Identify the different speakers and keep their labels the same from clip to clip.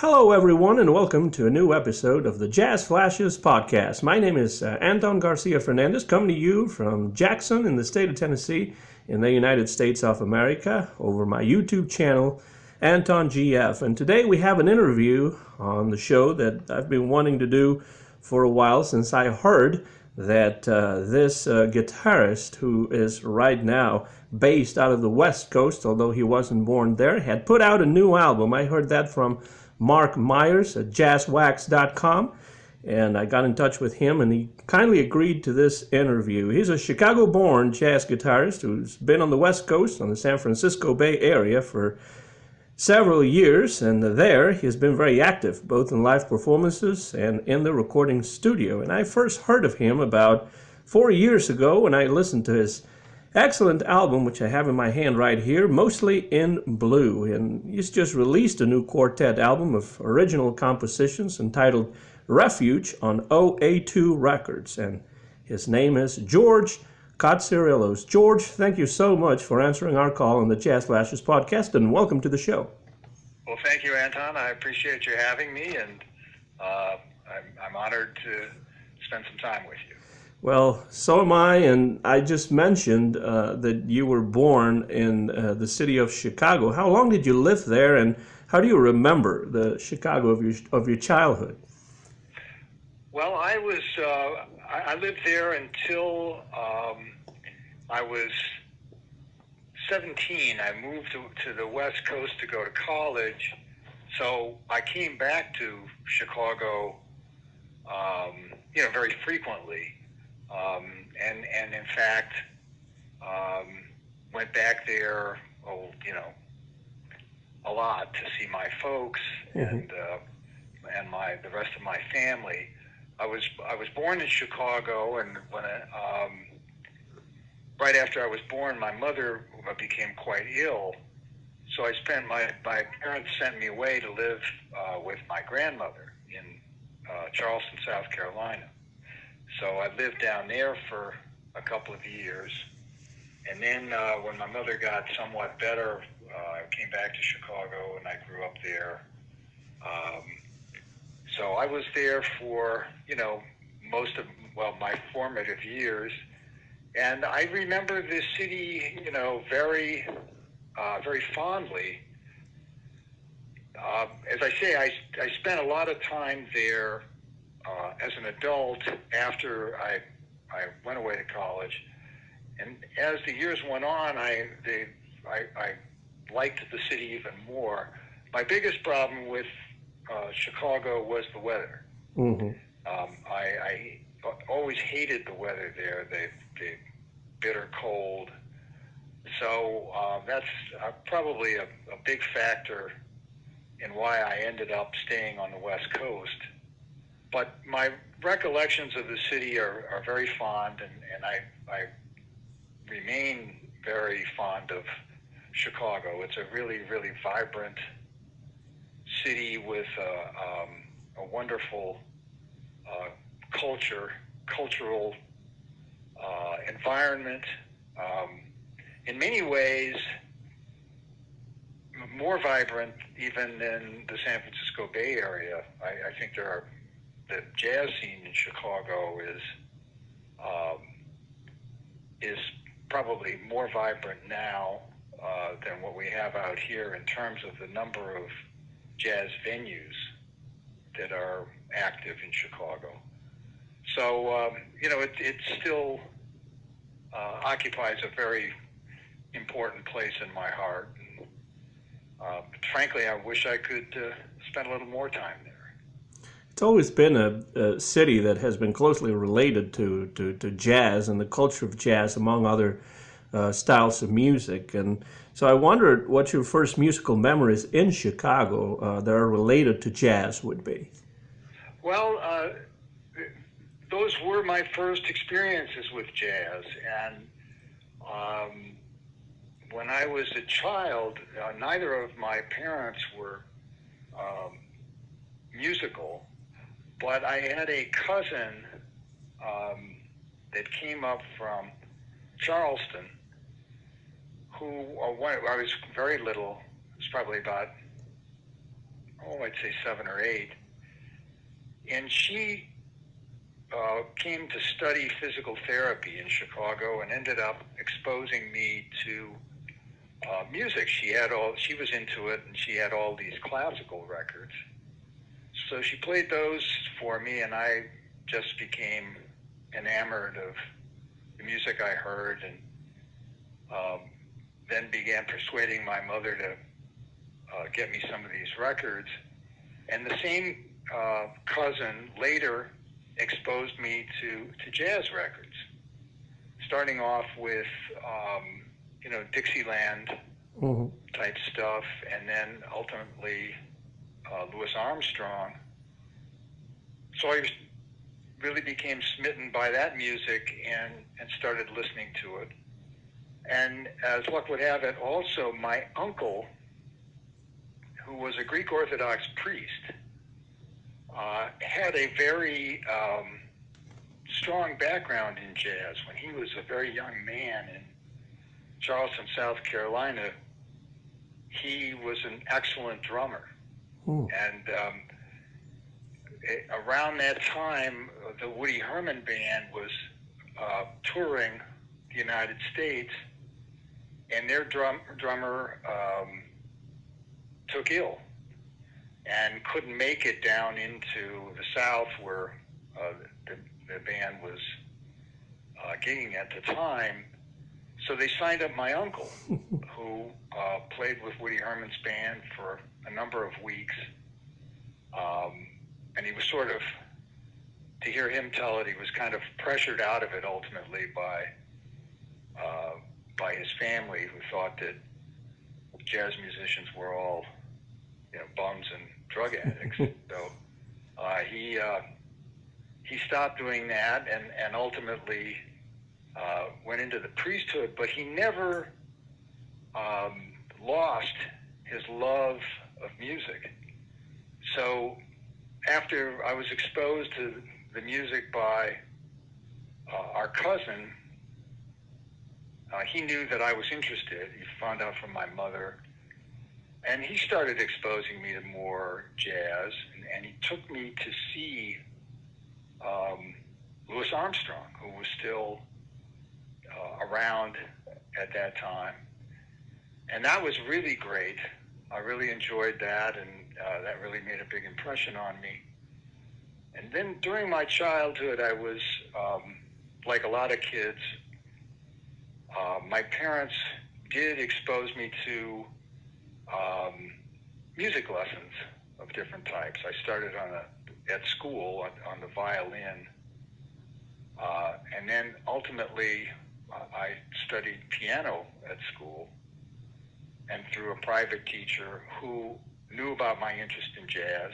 Speaker 1: Hello, everyone, and welcome to a new episode of the Jazz Flashes podcast. My name is Anton Garcia Fernandez, coming to you from Jackson in the state of Tennessee in the United States of America over my YouTube channel, Anton GF. And today we have an interview on the show that I've been wanting to do for a while since I heard that this guitarist, who is right now based out of the West Coast, although he wasn't born there, had put out a new album. I heard that from Mark Myers at jazzwax.com, and I got in touch with him, and he kindly agreed to this interview. He's a Chicago-born jazz guitarist who's been on the West Coast, on the San Francisco Bay Area for several years, and there he has been very active, both in live performances and in the recording studio. And I first heard of him about 4 years ago when I listened to his excellent album, which I have in my hand right here, Mostly in Blue. And he's just released a new quartet album of original compositions entitled Refuge on OA2 Records. And his name is George Cotsirilos. George, thank you so much for answering our call on the Jazz Flashes podcast, and welcome to the show.
Speaker 2: Well, thank you, Anton. I appreciate you having me, and I'm honored to spend some time with you.
Speaker 1: Well, so am I, and I just mentioned that you were born in the city of Chicago. How long did you live there, and how do you remember the Chicago of your childhood?
Speaker 2: Well, I lived there until I was 17. I moved to the West Coast to go to college, so I came back to Chicago, very frequently. And in fact, went back there, a lot to see my folks and the rest of my family. I was born in Chicago, and right after I was born, my mother became quite ill. So my parents sent me away to live with my grandmother in Charleston, South Carolina. So I lived down there for a couple of years, and then when my mother got somewhat better, I came back to Chicago, and I grew up there. So I was there for, most of, my formative years, and I remember this city, very, very fondly. As I say, I spent a lot of time there as an adult after I went away to college, and as the years went on, I liked the city even more. My biggest problem with Chicago was the weather.
Speaker 1: Mm-hmm.
Speaker 2: I always hated the weather there, the bitter cold. So that's probably a big factor in why I ended up staying on the West Coast. But my recollections of the city are very fond, and I remain very fond of Chicago. It's a really, really vibrant city with a wonderful cultural environment. In many ways, more vibrant even than the San Francisco Bay Area. I think the jazz scene in Chicago is probably more vibrant now than what we have out here in terms of the number of jazz venues that are active in Chicago. So, it still occupies a very important place in my heart. And, frankly, I wish I could spend a little more time there.
Speaker 1: It's always been a city that has been closely related to jazz and the culture of jazz, among other styles of music. And so I wondered what your first musical memories in Chicago that are related to jazz would be.
Speaker 2: Well, those were my first experiences with jazz. And when I was a child, neither of my parents were musical. But I had a cousin that came up from Charleston who, I was very little, it was probably about I'd say 7 or 8. And she came to study physical therapy in Chicago and ended up exposing me to music. She was into it, and she had all these classical records. So she played those for me, and I just became enamored of the music I heard, and then began persuading my mother to get me some of these records. And the same cousin later exposed me to jazz records, starting off with Dixieland type stuff, and then ultimately Louis Armstrong. So I really became smitten by that music and started listening to it. And as luck would have it, also my uncle, who was a Greek Orthodox priest, had a very strong background in jazz. When he was a very young man in Charleston, South Carolina, he was an excellent drummer. And around that time, the Woody Herman Band was touring the United States, and their drummer took ill and couldn't make it down into the South where the band was gigging at the time. So they signed up my uncle, who played with Woody Herman's band for a number of weeks. And he was sort of, to hear him tell it, he was kind of pressured out of it ultimately by his family, who thought that jazz musicians were all, bums and drug addicts. So he stopped doing that and ultimately went into the priesthood, but he never lost his love of music. So after I was exposed to the music by our cousin, he knew that I was interested. He found out from my mother, and he started exposing me to more jazz, and he took me to see Louis Armstrong, who was still around at that time. And that was really great. I really enjoyed that, and that really made a big impression on me. And then during my childhood, I was, like a lot of kids, my parents did expose me to music lessons of different types. I started at school on the violin, and then ultimately I studied piano at school, and through a private teacher who knew about my interest in jazz.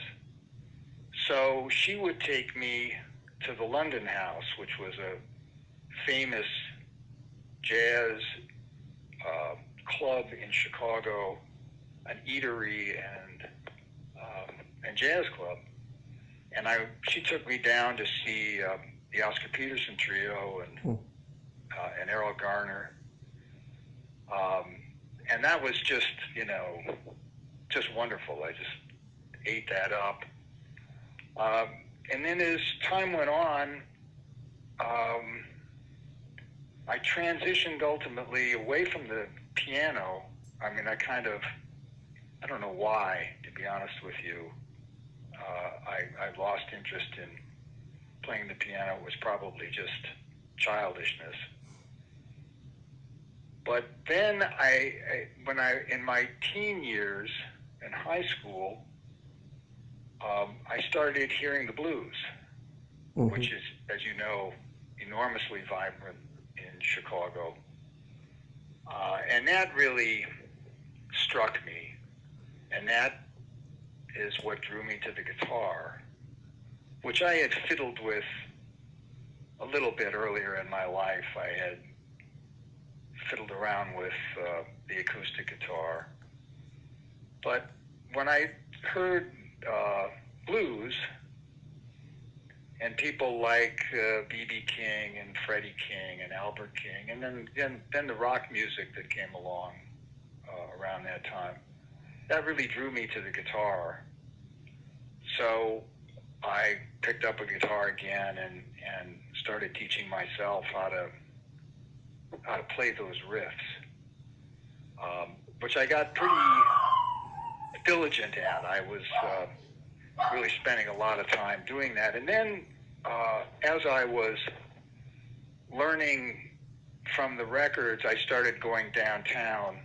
Speaker 2: So she would take me to the London House, which was a famous jazz club in Chicago, an eatery and jazz club. And she took me down to see the Oscar Peterson Trio and Errol Garner. And that was just, just wonderful. I just ate that up. And then as time went on, I transitioned ultimately away from the piano. I mean, I don't know why, to be honest with you. I lost interest in playing the piano. It was probably just childishness. But then in my teen years in high school, I started hearing the blues, which is, as you know, enormously vibrant in Chicago. And that really struck me. And that is what drew me to the guitar, which I had fiddled with a little bit earlier in my life. I had fiddled around with the acoustic guitar. But when I heard blues and people like B.B. King and Freddie King and Albert King, and then the rock music that came along around that time, that really drew me to the guitar. So I picked up a guitar again and started teaching myself how to play those riffs, which I got pretty diligent at. I was really spending a lot of time doing that. And then as I was learning from the records, I started going downtown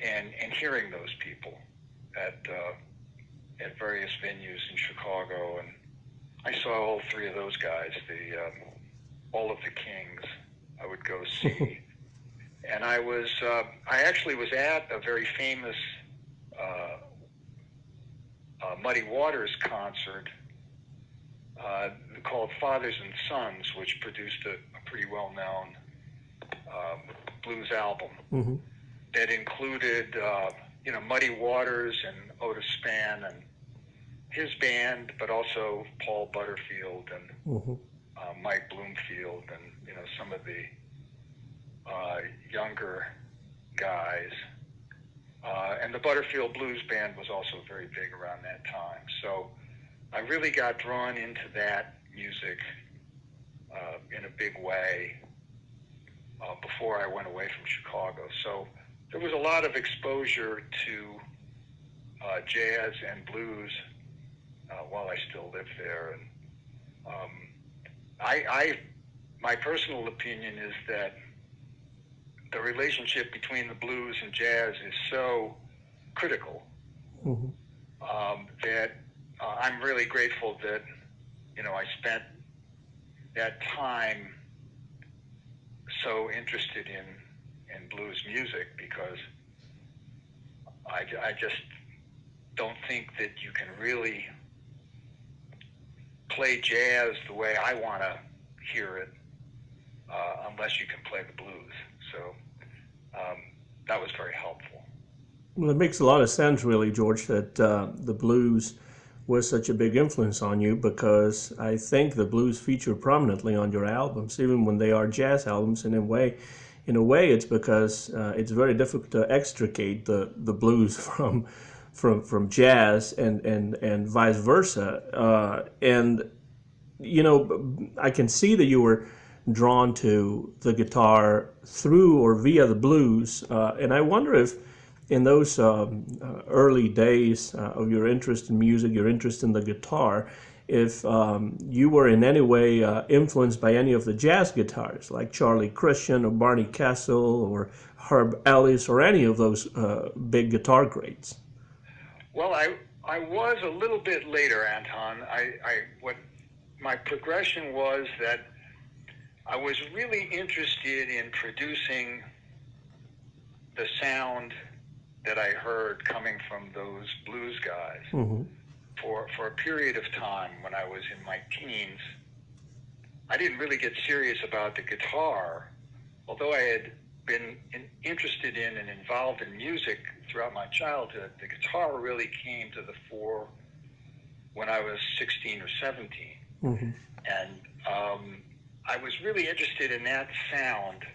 Speaker 2: and hearing those people at various venues in Chicago. And I saw all three of those guys, all of the Kings I would go see. And I actually was at a very famous Muddy Waters concert called Fathers and Sons, which produced a pretty well-known blues album that included, Muddy Waters and Otis Spann and his band, but also Paul Butterfield and Mike Bloomfield and, some of the younger guys. And the Butterfield Blues Band was also very big around that time. So I really got drawn into that music in a big way before I went away from Chicago. So there was a lot of exposure to jazz and blues while I still lived there. And my personal opinion is that the relationship between the blues and jazz is so critical that I'm really grateful that, I spent that time so interested in blues music, because I just don't think that you can really play jazz the way I want to hear it unless you can play the blues. So that was very helpful.
Speaker 1: Well, it makes a lot of sense, really, George, that the blues was such a big influence on you, because I think the blues feature prominently on your albums, even when they are jazz albums. And in a way, it's because it's very difficult to extricate the blues from jazz and vice versa. And I can see that you were drawn to the guitar through or via the blues, and I wonder if in those early days of your interest in music, your interest in the guitar, if you were in any way influenced by any of the jazz guitarists, like Charlie Christian or Barney Kessel or Herb Ellis or any of those big guitar greats.
Speaker 2: Well, I was a little bit later, Anton. What my progression was that I was really interested in producing the sound that I heard coming from those blues guys for a period of time when I was in my teens. I didn't really get serious about the guitar, although I had been interested in and involved in music throughout my childhood. The guitar really came to the fore when I was 16 or 17. And I was really interested in that sound.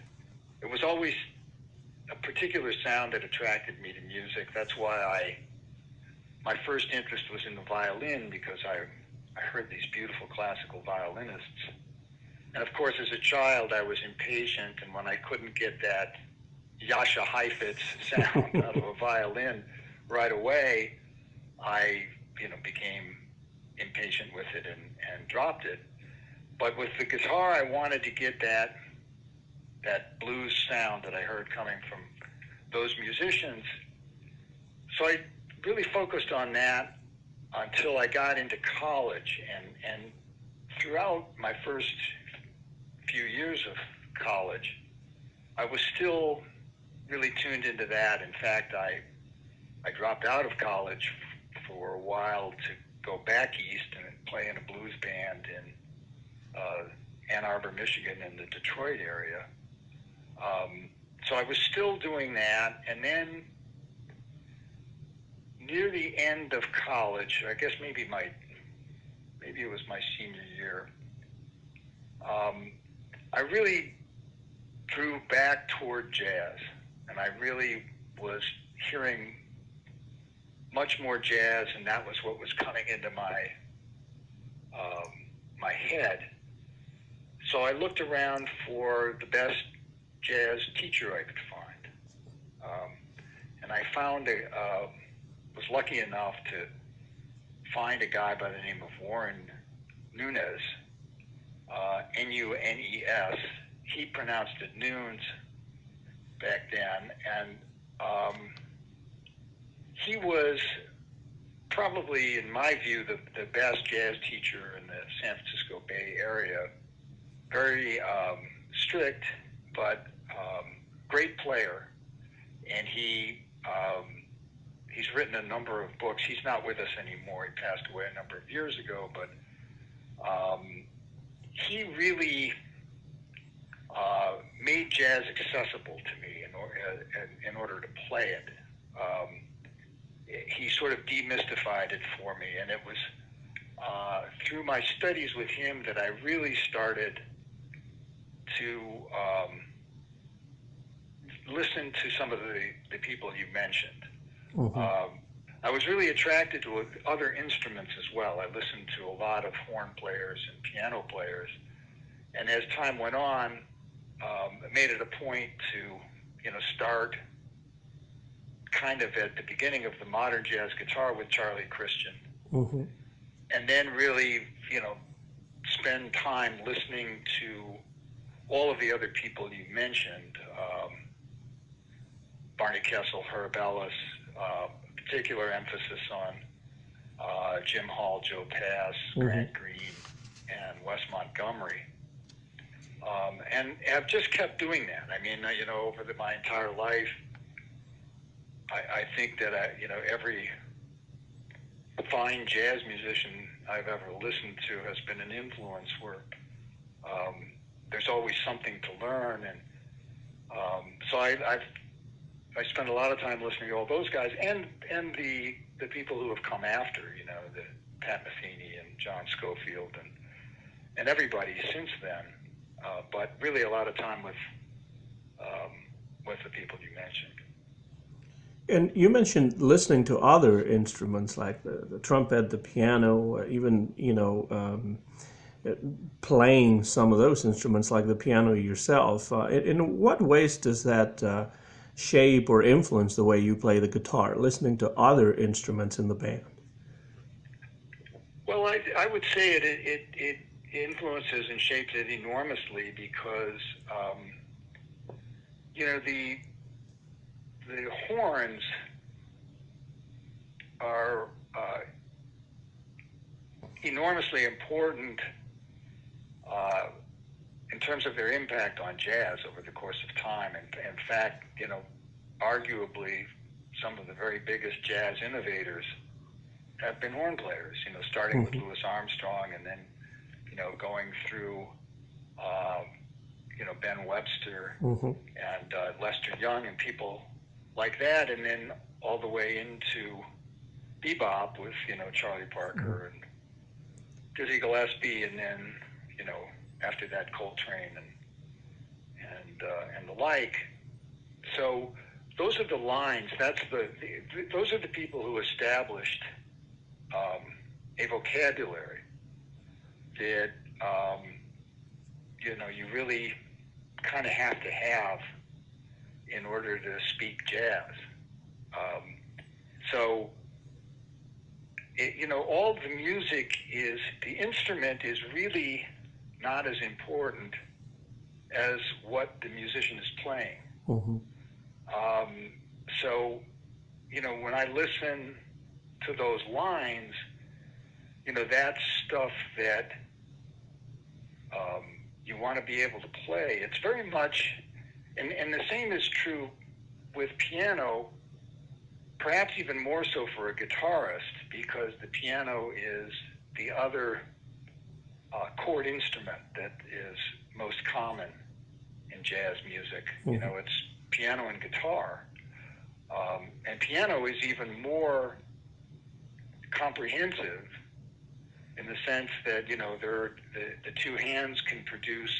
Speaker 2: It was always a particular sound that attracted me to music. That's why my first interest was in the violin, because I heard these beautiful classical violinists. And of course, as a child, I was impatient, and when I couldn't get that Jascha Heifetz sound out of a violin right away, I became impatient with it and dropped it. But with the guitar, I wanted to get that blues sound that I heard coming from those musicians. So I really focused on that until I got into college. And throughout my first few years of college, I was still really tuned into that. In fact, I dropped out of college for a while to go back east and play in a blues band in Ann Arbor, Michigan, in the Detroit area. So I was still doing that, and then near the end of college, I guess maybe it was my senior year, I really drew back toward jazz, and I really was hearing much more jazz, and that was what was coming into my head. So I looked around for the best jazz teacher I could find, and I found was lucky enough to find a guy by the name of Warren Nunes, Nunes. He pronounced it Nunes back then, and he was probably, in my view, the best jazz teacher in the San Francisco Bay Area. Very strict, but great player, and he's written a number of books. He's not with us anymore. He passed away a number of years ago, but he really made jazz accessible to me in order to play it. He sort of demystified it for me, and it was through my studies with him that I really started to listen to some of the people you mentioned. Mm-hmm. I was really attracted to other instruments as well. I listened to a lot of horn players and piano players, and as time went on, I made it a point to, start kind of at the beginning of the modern jazz guitar with Charlie Christian, mm-hmm. and then really, spend time listening to all of the other people you mentioned, Barney Kessel, Herb Ellis, particular emphasis on Jim Hall, Joe Pass, mm-hmm. Grant Green, and Wes Montgomery. And I've just kept doing that. I mean, over my entire life, I think that every fine jazz musician I've ever listened to has been an influence where there's always something to learn, and so I spend a lot of time listening to all those guys and the people who have come after, the Pat Metheny and John Scofield and everybody since then, but really a lot of time with the people you mentioned.
Speaker 1: And you mentioned listening to other instruments like the trumpet, the piano, even playing some of those instruments like the piano yourself. In what ways does that shape or influence the way you play the guitar, listening to other instruments in the band?
Speaker 2: Well, I would say it influences and shapes it enormously because, the horns are enormously important in terms of their impact on jazz over the course of time. And in fact, arguably some of the very biggest jazz innovators have been horn players, starting mm-hmm. with Louis Armstrong and then, going through, Ben Webster mm-hmm. and Lester Young and people like that, and then all the way into bebop with, Charlie Parker mm-hmm. and Dizzy Gillespie, and then, after that Coltrane and the like. So those are the lines. Those are the people who established a vocabulary that you really kind of have to have in order to speak jazz. So all the music the instrument is really not as important as what the musician is playing. Mm-hmm. So, when I listen to those lines, that's stuff that you want to be able to play. It's very much, and the same is true with piano, perhaps even more so for a guitarist, because the piano is the other chord instrument that is most common in jazz music. Mm-hmm. It's piano and guitar. And piano is even more comprehensive in the sense that, the two hands can produce,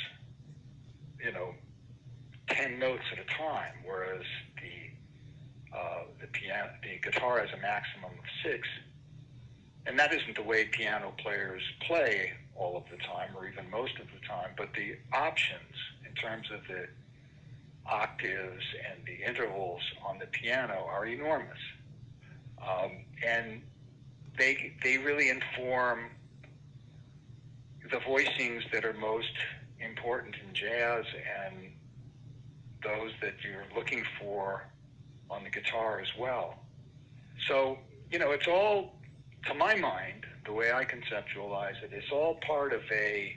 Speaker 2: 10 notes at a time, whereas the guitar has a maximum of 6, and that isn't the way piano players play all of the time, or even most of the time. But the options in terms of the octaves and the intervals on the piano are enormous, and they really inform the voicings that are most important in jazz and those that you're looking for on the guitar as well. So, it's all, to my mind, the way I conceptualize it, it's all part of a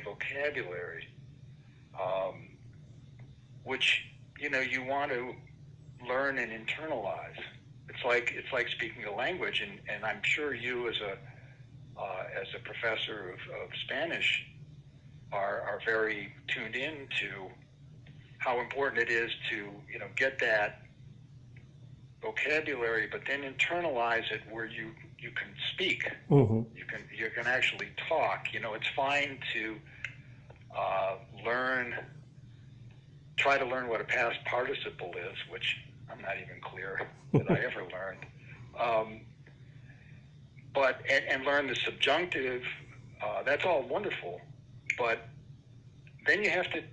Speaker 2: vocabulary, which, you want to learn and internalize. It's like speaking a language, and I'm sure you as a professor of Spanish are very tuned in to how important it is to get that vocabulary, but then internalize it where you can speak.
Speaker 1: Mm-hmm.
Speaker 2: You can actually talk. It's fine to try to learn what a past participle is, which I'm not even clear that I ever learned. But learn the subjunctive. That's all wonderful, but then you have to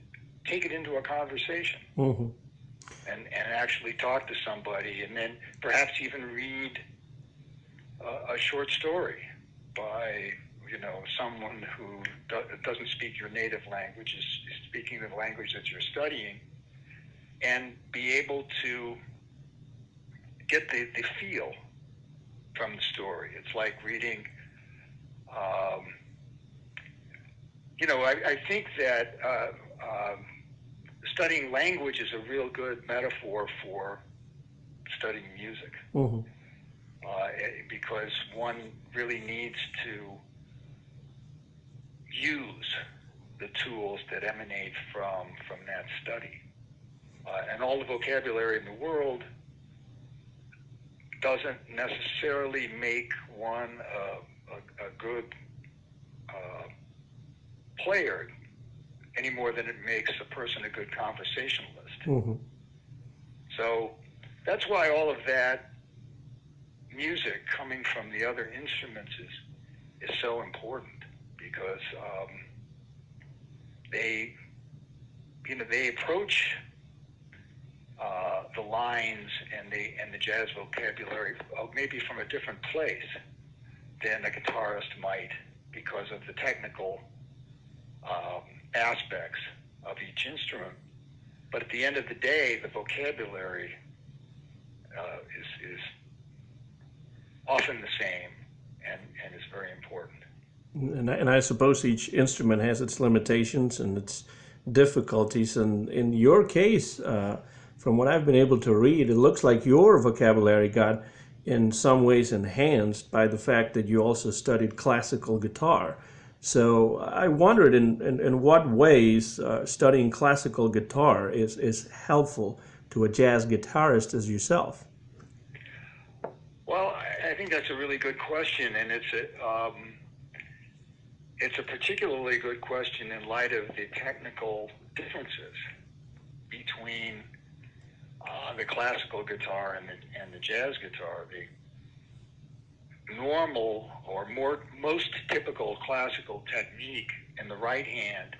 Speaker 2: take it into a conversation.
Speaker 1: Mm-hmm.
Speaker 2: And actually talk to somebody, and then perhaps even read a short story by someone who doesn't speak your native language, is speaking the language that you're studying, and be able to get the feel from the story. It's like reading. I think that studying language is a real good metaphor for studying music,
Speaker 1: Mm-hmm.
Speaker 2: because one really needs to use the tools that emanate from that study. And all the vocabulary in the world doesn't necessarily make one a good player any more than it makes a person a good conversationalist.
Speaker 1: Mm-hmm.
Speaker 2: So that's why all of that music coming from the other instruments is so important, because they approach the lines and the jazz vocabulary maybe from a different place than a guitarist might, because of the technical aspects of each instrument. But at the end of the day, the vocabulary is often the same and is very important.
Speaker 1: And I suppose each instrument has its limitations and its difficulties. And in your case, from what I've been able to read, it looks like your vocabulary got in some ways enhanced by the fact that you also studied classical guitar. So I wondered in what ways studying classical guitar is helpful to a jazz guitarist as yourself.
Speaker 2: Well, I think that's a really good question, and it's a particularly good question in light of the technical differences between the classical guitar and the jazz guitar. The normal or most typical classical technique in the right hand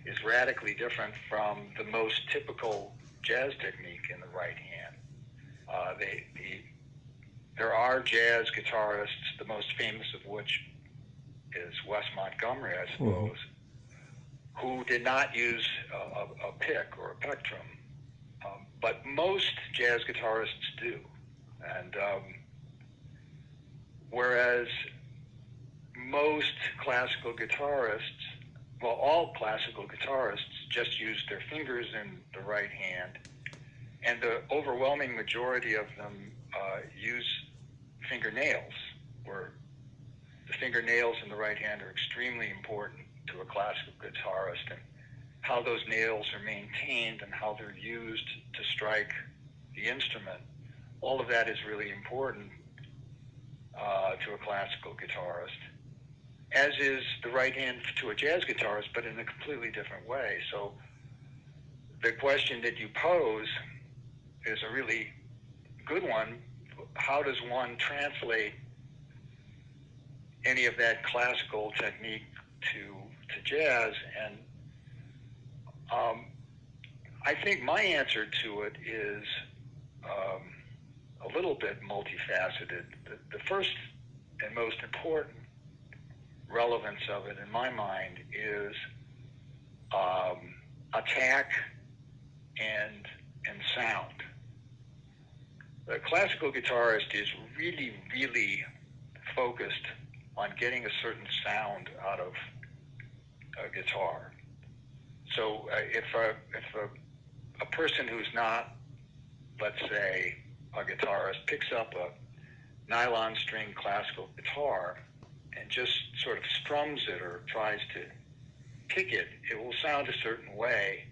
Speaker 2: is radically different from the most typical jazz technique in the right hand. There are jazz guitarists, the most famous of which is Wes Montgomery, I suppose, who did not use a pick or a plectrum, but most jazz guitarists do. And whereas most classical guitarists, well, all classical guitarists just use their fingers in the right hand, and the overwhelming majority of them use fingernails, where the fingernails in the right hand are extremely important to a classical guitarist, and how those nails are maintained and how they're used to strike the instrument. All of that is really important to a classical guitarist, as is the right hand to a jazz guitarist, but in a completely different way. So the question that you pose is a really good one, how does one translate any of that classical technique to jazz? And I think my answer to it is a little bit multifaceted. The first and most important relevance of it, in my mind, is attack and sound. The classical guitarist is really, really focused on getting a certain sound out of a guitar. So if a person who's not, let's say, a guitarist picks up a nylon string classical guitar and just sort of strums it or tries to pick it, it will sound a certain way.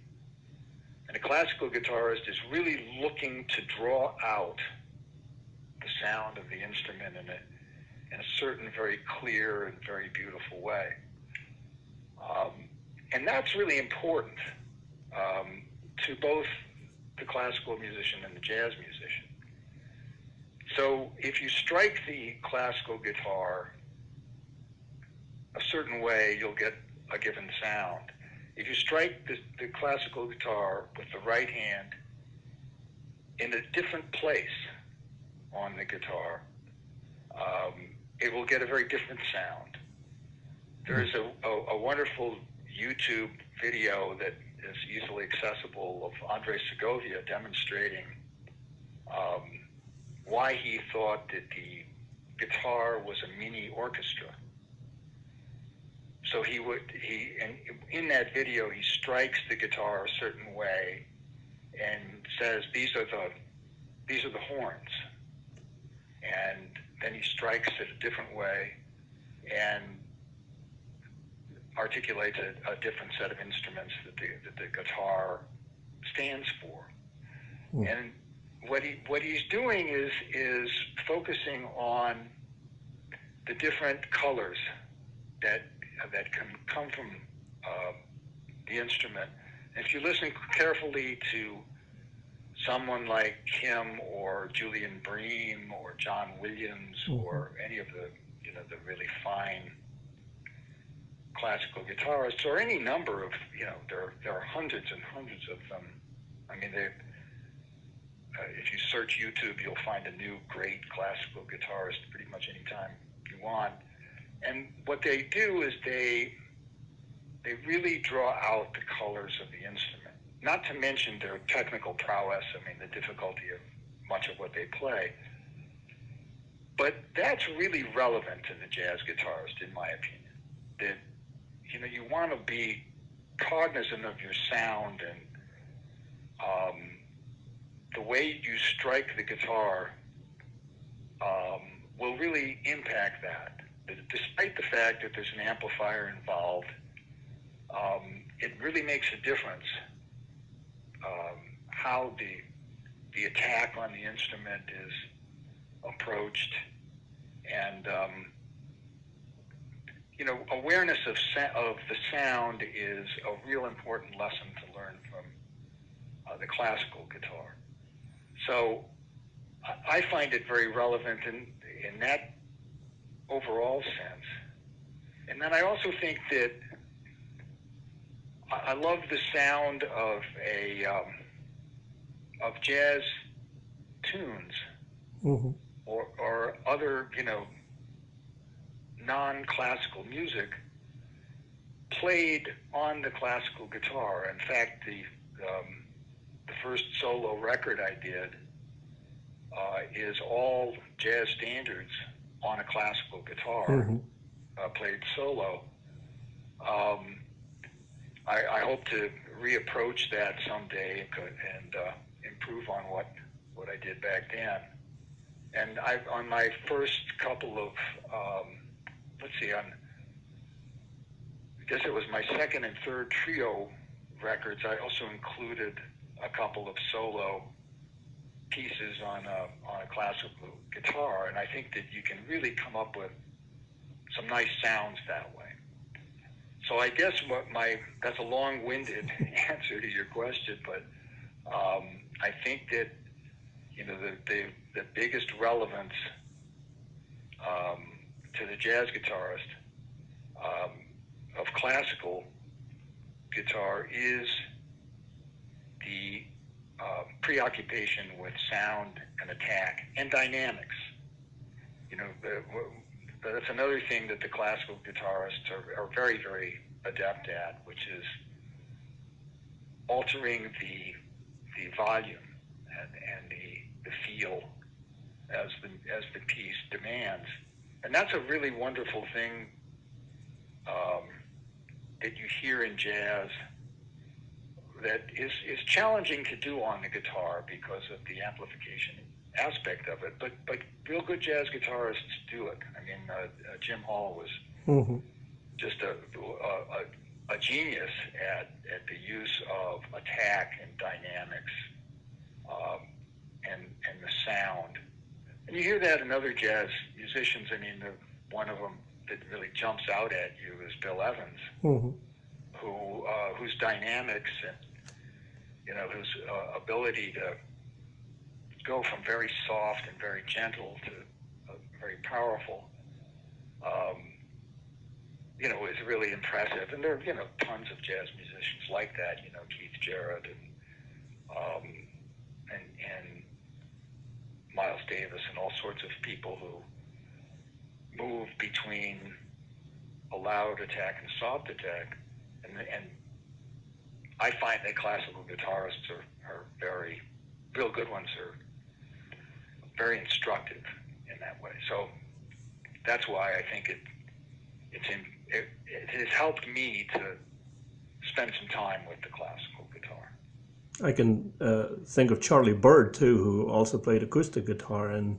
Speaker 2: And a classical guitarist is really looking to draw out the sound of the instrument in a certain very clear and very beautiful way. And that's really important to both the classical musician and the jazz musician. So if you strike the classical guitar a certain way, you'll get a given sound. If you strike the classical guitar with the right hand in a different place on the guitar, it will get a very different sound. There is a wonderful YouTube video that is easily accessible of Andre Segovia demonstrating why he thought that the guitar was a mini orchestra. So and in that video, he strikes the guitar a certain way and says, these are the horns. And then he strikes it a different way and articulates a different set of instruments that the guitar stands for. Mm. And what he's doing is focusing on the different colors that can come from the instrument. And if you listen carefully to someone like him or Julian Bream or John Williams, mm-hmm. or any of the really fine classical guitarists, or any number of, there are hundreds and hundreds of them. I mean, if you search YouTube, you'll find a new great classical guitarist pretty much anytime you want. And what they do is they really draw out the colors of the instrument, not to mention their technical prowess, I mean, the difficulty of much of what they play. But that's really relevant to the jazz guitarist, in my opinion, that, you want to be cognizant of your sound, and the way you strike the guitar will really impact that. Despite the fact that there's an amplifier involved, it really makes a difference how the attack on the instrument is approached, and awareness of the sound is a real important lesson to learn from the classical guitar. So I find it very relevant in that overall sense. And then I also think that I love the sound of of jazz tunes, mm-hmm. or other non-classical music played on the classical guitar. In fact, the first solo record I did is all jazz standards on a classical guitar, mm-hmm. Played solo. I hope to reapproach that someday and improve on what I did back then. And on my first couple of, I guess it was my second and third trio records, I also included a couple of solo pieces on a classical guitar, and I think that you can really come up with some nice sounds that way. So I guess that's a long-winded answer to your question, but I think that the biggest relevance to the jazz guitarist of classical guitar is the preoccupation with sound and attack and dynamics. That's another thing that the classical guitarists are very, very adept at, which is altering the volume and the feel as the piece demands. And that's a really wonderful thing that you hear in jazz that is challenging to do on the guitar because of the amplification aspect of it. But real good jazz guitarists do it. I mean, Jim Hall was just a genius at the use of attack and dynamics and the sound. And you hear that in other jazz musicians. I mean, one of them that really jumps out at you is Bill Evans, whose dynamics and whose ability to go from very soft and very gentle to very powerful, is really impressive. And there are tons of jazz musicians like that. Keith Jarrett and Miles Davis and all sorts of people who move between a loud attack and a soft attack. And I find that classical guitarists are very, real good ones are very instructive in that way. So that's why I think it has helped me to spend some time with the classical guitar.
Speaker 1: I can think of Charlie Byrd too, who also played acoustic guitar and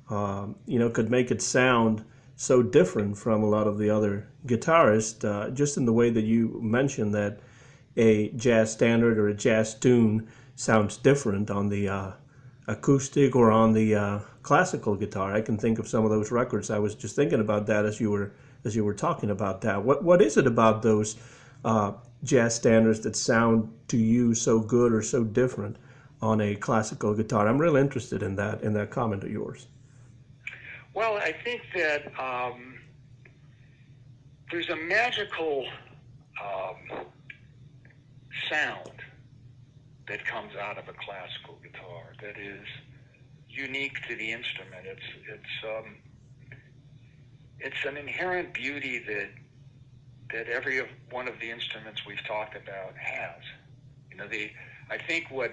Speaker 1: could make it sound so different from a lot of the other guitarists, just in the way that you mentioned that a jazz standard or a jazz tune sounds different on the acoustic or on the classical guitar. I can think of some of those records. I was just thinking about that as you were talking about that. What is it about those jazz standards that sound to you so good or so different on a classical guitar? I'm really interested in that comment of yours.
Speaker 2: Well, I think that there's a magical sound that comes out of a classical guitar that is unique to the instrument. It's an inherent beauty that every one of the instruments we've talked about has. I think what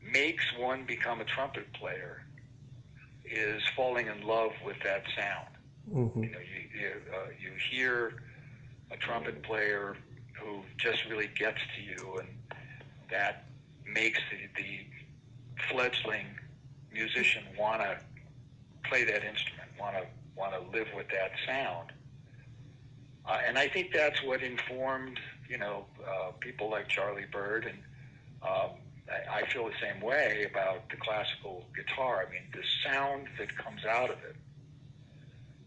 Speaker 2: makes one become a trumpet player is falling in love with that sound.
Speaker 1: Mm-hmm.
Speaker 2: You hear a trumpet player who just really gets to you, and that makes the fledgling musician want to play that instrument, want to live with that sound. And I think that's what informed, people like Charlie Byrd, and I feel the same way about the classical guitar. I mean, the sound that comes out of it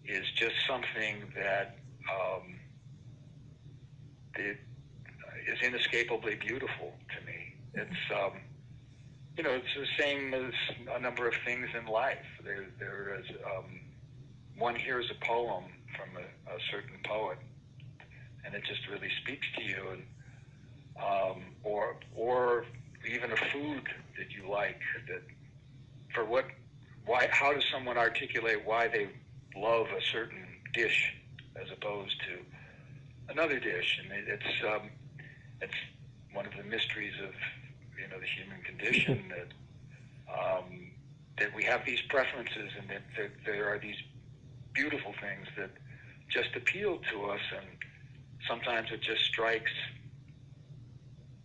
Speaker 2: is just something that it is inescapably beautiful to me. It's it's the same as a number of things in life. There is one hears a poem from a certain poet, and it just really speaks to you, and or even a food that you like. How does someone articulate why they love a certain dish as opposed to another dish? And it's one of the mysteries of the human condition that we have these preferences, and that there are these beautiful things that just appeal to us, and sometimes it just strikes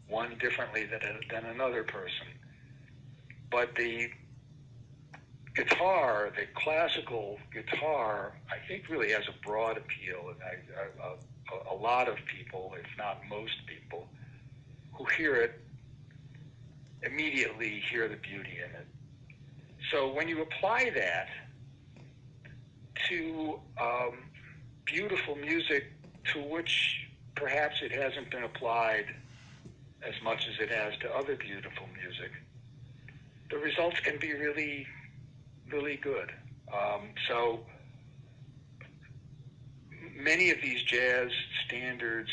Speaker 2: one differently than another person. But the guitar, the classical guitar, I think really has a broad appeal, and a lot of people, if not most people, who hear it immediately hear the beauty in it. So when you apply that to beautiful music to which perhaps it hasn't been applied as much as it has to other beautiful music, the results can be really, really good. So many of these jazz standards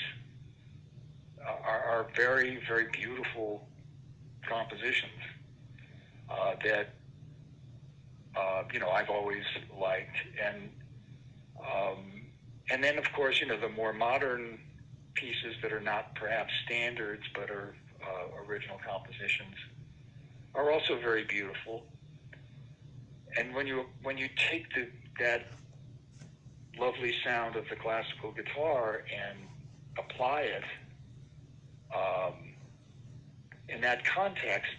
Speaker 2: are very, very beautiful compositions that I've always liked, and then of course the more modern pieces that are not perhaps standards but are original compositions are also very beautiful. And when you take that lovely sound of the classical guitar and apply it in that context,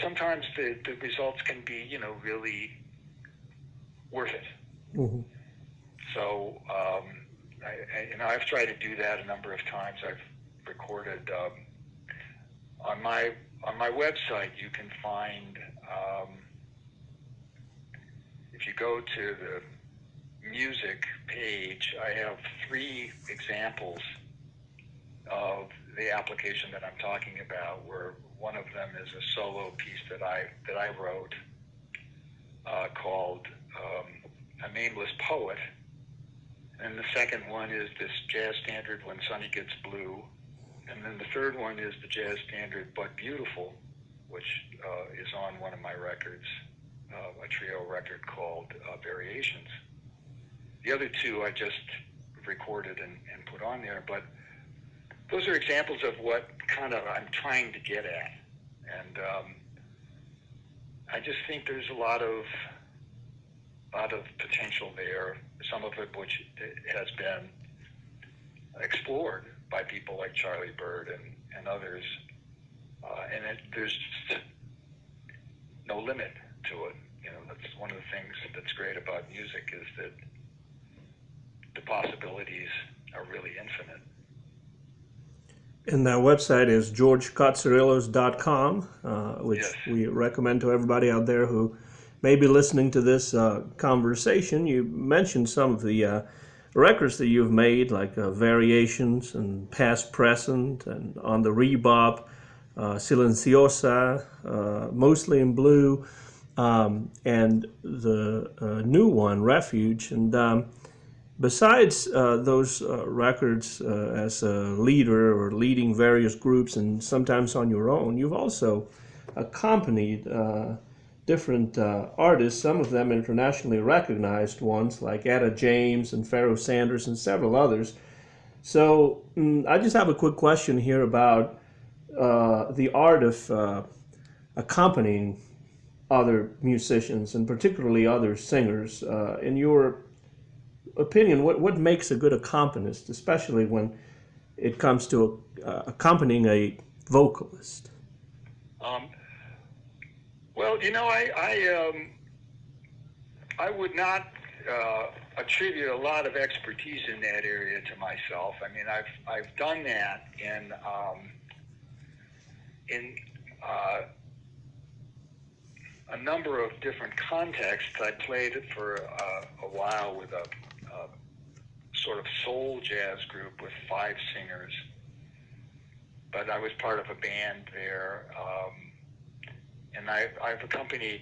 Speaker 2: sometimes the results can be really worth it.
Speaker 1: Mm-hmm.
Speaker 2: So I've tried to do that a number of times. I've recorded on my website. You can find if you go to the music page, I have 3 examples of the application that I'm talking about, where one of them is a solo piece that I wrote called A Nameless Poet, and the second one is this jazz standard, When Sunny Gets Blue, and then the third one is the jazz standard But Beautiful, which is on one of my records, a trio record called Variations. The other 2 I just recorded and put on there, but those are examples of what kind of I'm trying to get at. And I just think there's a lot of potential there, some of it which has been explored by people like Charlie Bird and others, and there's just no limit to it. That's one of the things that's great about music, is that the possibilities are really infinite.
Speaker 1: And that website is georgecotsirilos.com, which
Speaker 2: Yes.
Speaker 1: we recommend to everybody out there who may be listening to this conversation. You mentioned some of the records that you've made, like Variations and Past Present, and On the Rebop, Silenciosa, Mostly in Blue, and the new one, Refuge. And besides those records as a leader or leading various groups and sometimes on your own, you've also accompanied different artists, some of them internationally recognized ones like Etta James and Pharoah Sanders and several others. So I just have a quick question here about the art of accompanying other musicians and particularly other singers. In your opinion, what makes a good accompanist, especially when it comes to accompanying a vocalist?
Speaker 2: Well, I would not attribute a lot of expertise in that area to myself. I mean, I've done that in a number of different contexts. I played it for a while with a sort of soul jazz group with 5 singers, but I was part of a band there, and I've accompanied,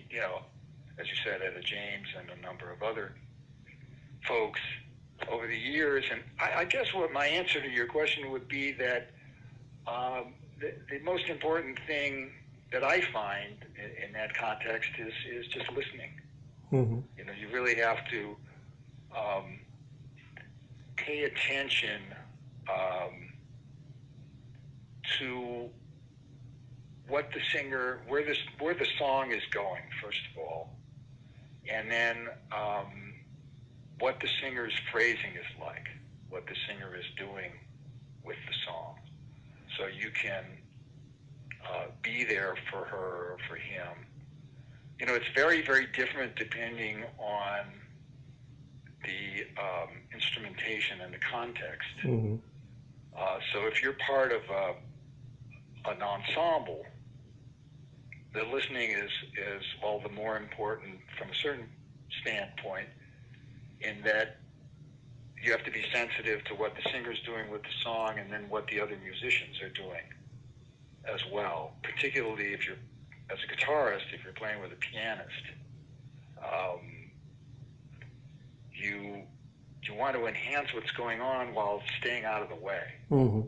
Speaker 2: as you said, Etta James and a number of other folks over the years. And I guess what my answer to your question would be that the most important thing that I find in that context is just listening.
Speaker 1: Mm-hmm.
Speaker 2: You really have to pay attention to what the singer, where the song is going, first of all, and then what the singer's phrasing is like, what the singer is doing with the song, so you can be there for her or for him. It's very, very different depending on the instrumentation and the context.
Speaker 1: Mm-hmm.
Speaker 2: So if you're part of an ensemble, the listening is all the more important from a certain standpoint, in that you have to be sensitive to what the singer's doing with the song and then what the other musicians are doing as well, particularly if you're as a guitarist, if you're playing with a pianist, you want to enhance what's going on while staying out of the way.
Speaker 1: Mm-hmm.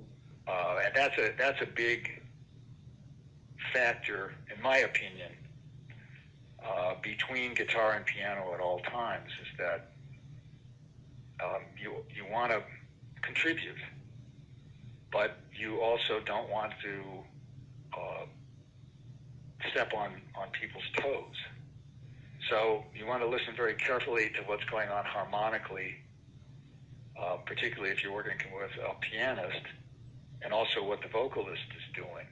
Speaker 2: And that's a big factor, in my opinion, between guitar and piano at all times, is that you want to contribute, but you also don't want to step on people's toes. So you want to listen very carefully to what's going on harmonically, particularly if you're working with a pianist, and also what the vocalist is doing.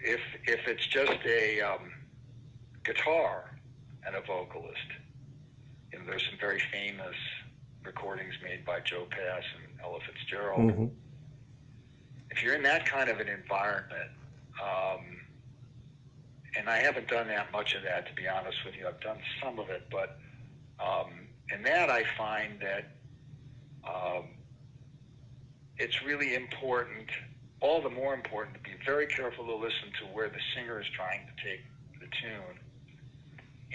Speaker 2: If it's just a guitar and a vocalist, there's some very famous recordings made by Joe Pass and Ella Fitzgerald.
Speaker 1: Mm-hmm.
Speaker 2: If you're in that kind of an environment, and I haven't done that much of that, to be honest with you. I've done some of it, but in that I find that it's really important, all the more important, to be very careful to listen to where the singer is trying to take the tune.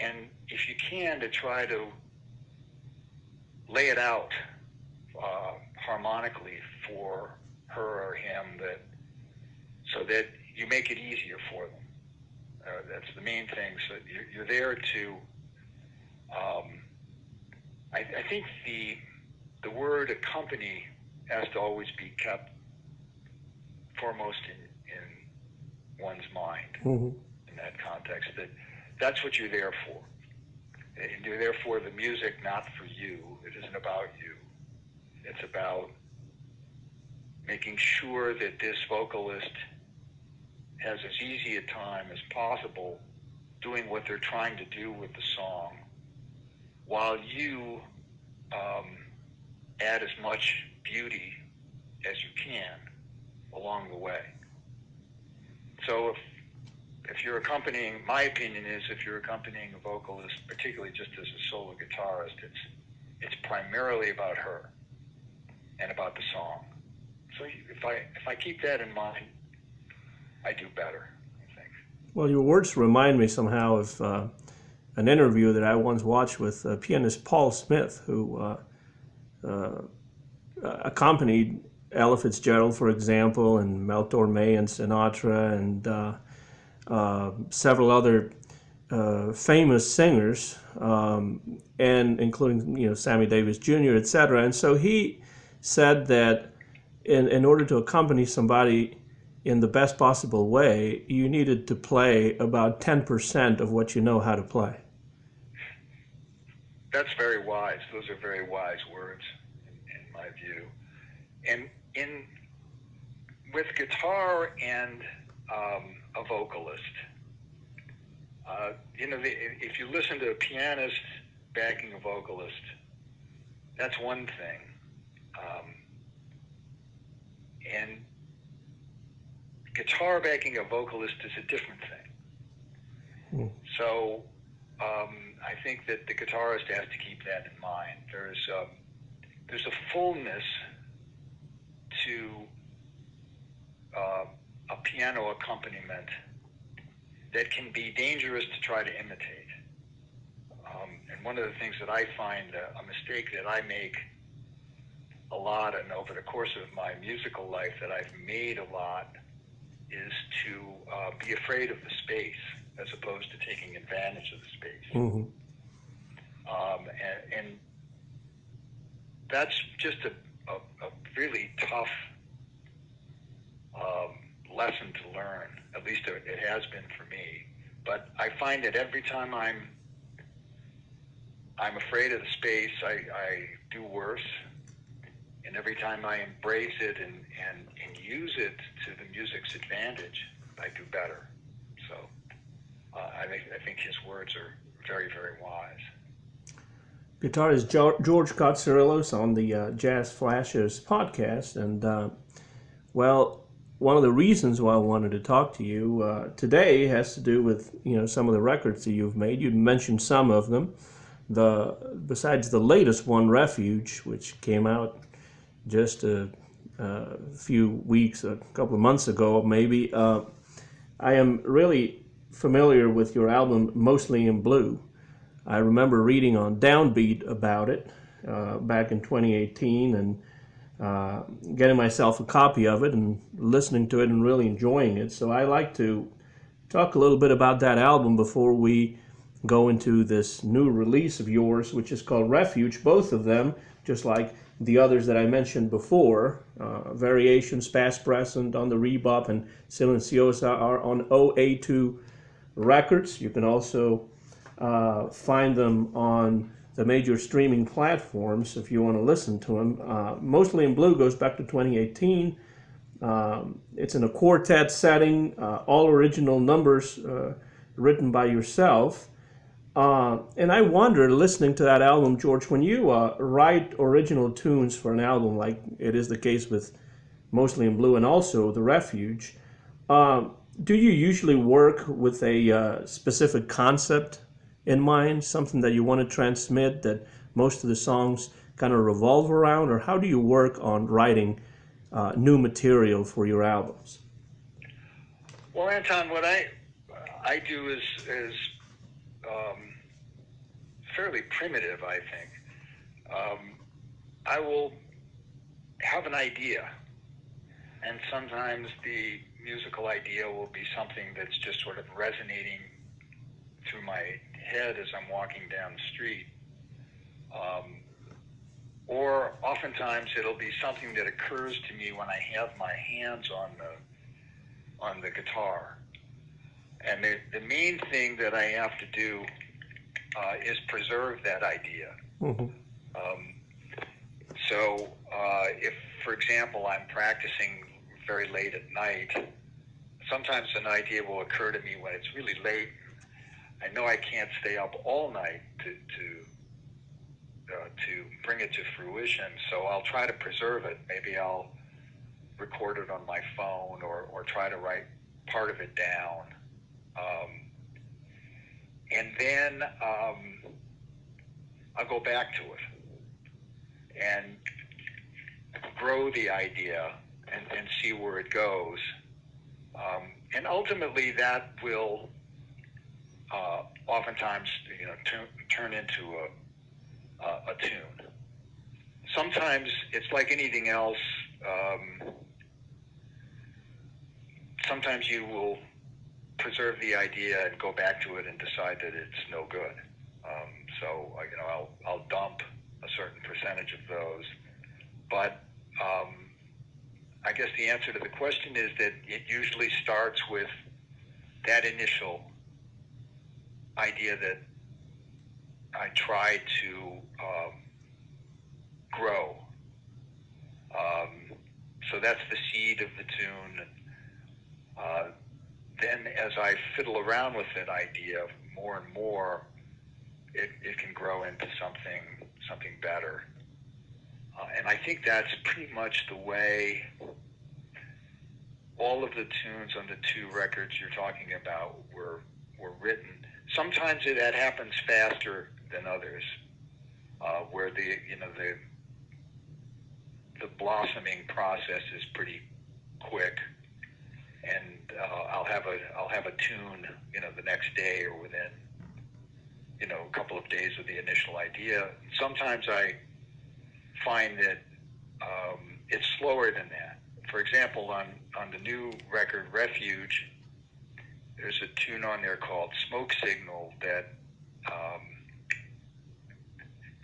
Speaker 2: And if you can, to try to lay it out harmonically for her or him, so that you make it easier for them. That's the main thing. So you're there to. I think the word accompany has to always be kept foremost in one's mind.
Speaker 1: Mm-hmm.
Speaker 2: In that context, that's what you're there for. And you're there for the music, not for you. It isn't about you. It's about making sure that this vocalist has as easy a time as possible doing what they're trying to do with the song, while you add as much beauty as you can along the way. So if you're accompanying, my opinion is, if you're accompanying a vocalist, particularly just as a solo guitarist, it's primarily about her and about the song. So if I keep that in mind, I do better, I think.
Speaker 1: Well, your words remind me somehow of an interview that I once watched with pianist Paul Smith, who accompanied Ella Fitzgerald, for example, and Mel Torme and Sinatra, and several other famous singers, and including Sammy Davis Jr., etc. And so he said that in order to accompany somebody in the best possible way, you needed to play about 10% of what you know how to play.
Speaker 2: That's very wise. Those are very wise words, in my view. And with guitar and a vocalist, if you listen to a pianist backing a vocalist, that's one thing. And guitar backing a vocalist is a different thing. So I think that the guitarist has to keep that in mind. There's a fullness to a piano accompaniment that can be dangerous to try to imitate. And one of the things that I find a mistake that I make a lot, and over the course of my musical life that I've made a lot, is to be afraid of the space as opposed to taking advantage of the space.
Speaker 1: Mm-hmm.
Speaker 2: And that's just a really tough lesson to learn. At least it has been for me. But I find that every time I'm afraid of the space, I do worse. And every time I embrace it and use it to the music's advantage, I do better. So I think his words are very, very wise.
Speaker 1: Guitarist George Cotsirilos on the Jazz Flashes podcast. And, well, one of the reasons why I wanted to talk to you today has to do with, some of the records that you've made. You mentioned some of them. Besides the latest one, Refuge, which came out just a few weeks, a couple of months ago, maybe. I am really familiar with your album Mostly in Blue. I remember reading on Downbeat about it back in 2018 and getting myself a copy of it and listening to it and really enjoying it. So I like to talk a little bit about that album before we go into this new release of yours, which is called Refuge. Both of them, just like the others that I mentioned before, Variations, Past Present on the Rebop, and Silenciosa are on OA2 Records. You can also find them on the major streaming platforms if you want to listen to them. Mostly in Blue goes back to 2018. It's in a quartet setting, all original numbers written by yourself. And I wonder, listening to that album, George, when you write original tunes for an album, like it is the case with Mostly in Blue and also The Refuge, do you usually work with a specific concept in mind, something that you want to transmit that most of the songs kind of revolve around, or how do you work on writing new material for your albums?
Speaker 2: Well, Anton, what I do is fairly primitive, I think. I will have an idea, and sometimes the musical idea will be something that's just sort of resonating through my head as I'm walking down the street. Or oftentimes it'll be something that occurs to me when I have my hands on the guitar. And the main thing that I have to do is preserve that idea.
Speaker 1: Mm-hmm.
Speaker 2: So if, for example, I'm practicing very late at night, sometimes an idea will occur to me when it's really late. I know I can't stay up all night to bring it to fruition, so I'll try to preserve it. Maybe I'll record it on my phone or try to write part of it down. And then I'll go back to it and grow the idea and see where it goes. And ultimately that will oftentimes, turn into a tune. Sometimes it's like anything else. Sometimes you will preserve the idea and go back to it and decide that it's no good. So I'll dump a certain percentage of those. But I guess the answer to the question is that it usually starts with that initial idea that I try to grow. So that's the seed of the tune. Then as I fiddle around with that idea more and more, it can grow into something better. And I think that's pretty much the way all of the tunes on the two records you're talking about were written. Sometimes that happens faster than others, where the blossoming process is pretty quick, and I'll have a tune the next day or within a couple of days of the initial idea. Sometimes I find that it's slower than that. For example, on the new record Refuge, there's a tune on there called Smoke Signal that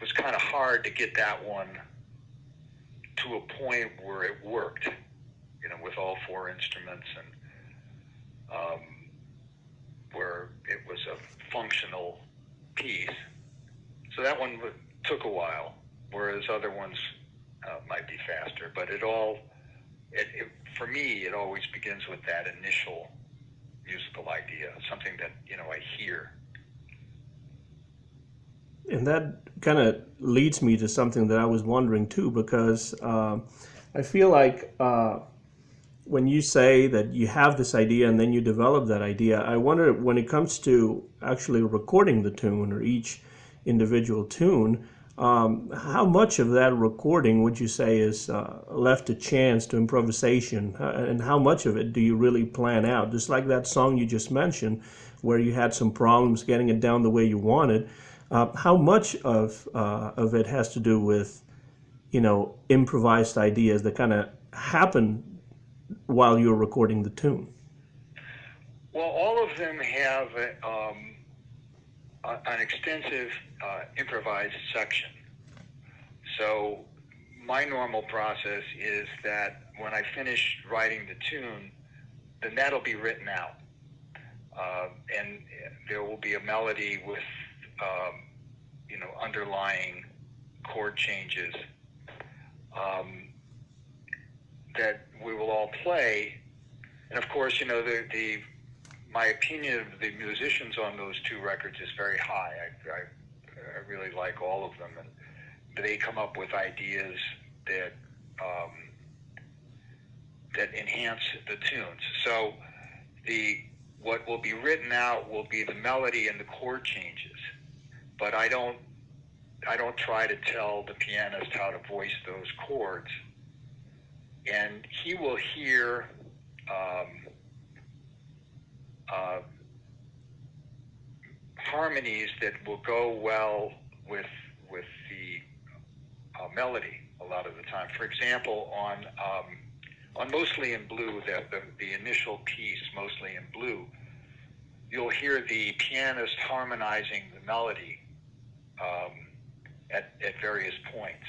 Speaker 2: was kind of hard to get that one to a point where it worked, with all four instruments, and where it was a functional piece. So that one took a while, whereas other ones might be faster. But for me, it always begins with that initial musical idea, something that I hear.
Speaker 1: And that kind of leads me to something that I was wondering too, because I feel like when you say that you have this idea and then you develop that idea, I wonder when it comes to actually recording the tune or each individual tune, How much of that recording would you say is left to chance, to improvisation, and how much of it do you really plan out? Just like that song you just mentioned, where you had some problems getting it down the way you wanted. How much of it has to do with, improvised ideas that kind of happen while you're recording the tune?
Speaker 2: Well, all of them have an extensive improvised section. So my normal process is that when I finish writing the tune, then that'll be written out. And there will be a melody with, underlying chord changes that we will all play. And of course, my opinion of the musicians on those two records is very high. I really like all of them, and they come up with ideas that that enhance the tunes. So what will be written out will be the melody and the chord changes, but I don't try to tell the pianist how to voice those chords, and he will hear harmonies that will go well with the melody a lot of the time. For example, on Mostly in Blue, the initial piece, Mostly in Blue, you'll hear the pianist harmonizing the melody at various points,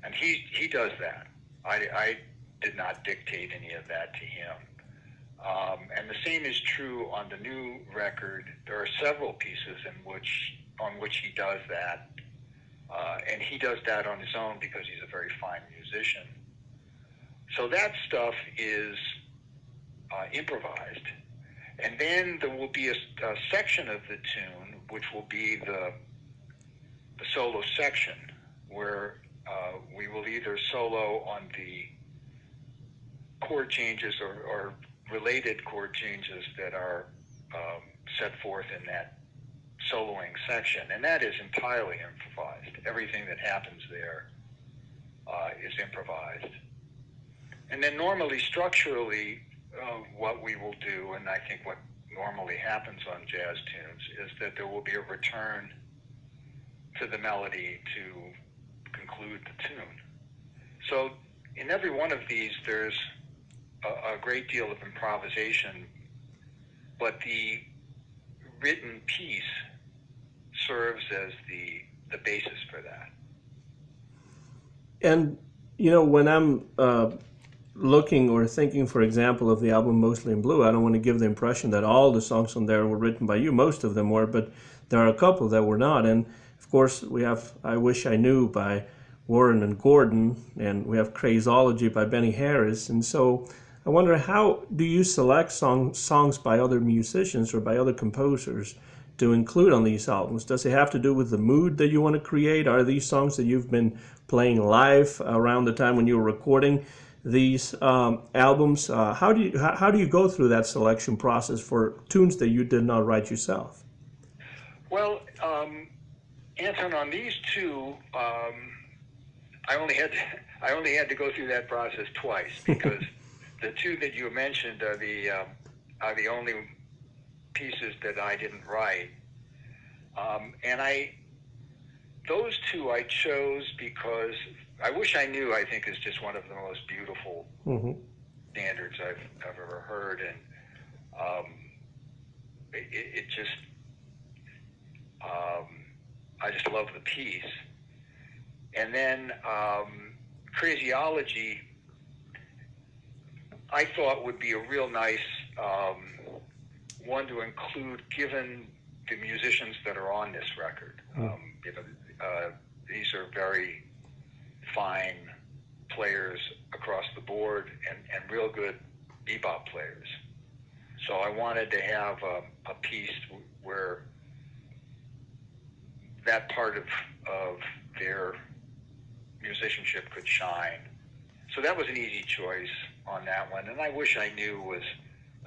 Speaker 2: and he does that. I did not dictate any of that to him. And the same is true on the new record. There are several pieces on which he does that, and he does that on his own because he's a very fine musician. So that stuff is improvised, and then there will be a section of the tune which will be the solo section, where we will either solo on the chord changes or related chord changes that are set forth in that soloing section, and that is entirely improvised. Everything that happens there is improvised. And then normally, structurally, what we will do, and I think what normally happens on jazz tunes, is that there will be a return to the melody to conclude the tune. So in every one of these, there's a great deal of improvisation, but the written piece serves as the basis for that.
Speaker 1: And, when I'm looking or thinking, for example, of the album Mostly in Blue, I don't want to give the impression that all the songs on there were written by you. Most of them were, but there are a couple that were not. And, of course, we have I Wish I Knew by Warren and Gordon, and we have Crazeology by Benny Harris. And so I wonder, how do you select songs by other musicians or by other composers to include on these albums? Does it have to do with the mood that you want to create? Are these songs that you've been playing live around the time when you were recording these albums? How do you go through that selection process for tunes that you did not write yourself?
Speaker 2: Well, Anton, on these two, I only had to go through that process twice, because the two that you mentioned are the only pieces that I didn't write, and those two I chose because I Wish I Knew, I think, is just one of the most beautiful standards I've ever heard, and it just I just love the piece. And then Crazeology, I thought would be a real nice one to include, given the musicians that are on this record. These are very fine players across the board, and real good bebop players. So I wanted to have a piece where that part of their musicianship could shine. So that was an easy choice on that one. And I Wish I Knew was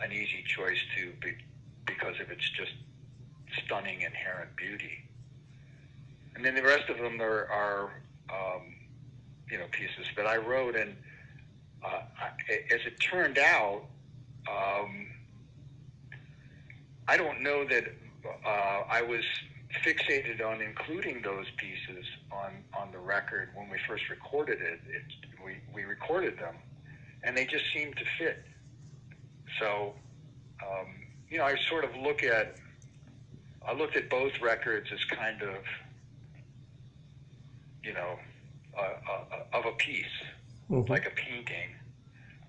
Speaker 2: an easy choice too, because of its just stunning inherent beauty. and then the rest of them are pieces that I wrote. And as it turned out, I don't know that I was fixated on including those pieces on the record when we first recorded it. We recorded them, and they just seemed to fit. So, I sort of looked at both records as kind of, of a piece,
Speaker 1: Mm-hmm.
Speaker 2: like a painting.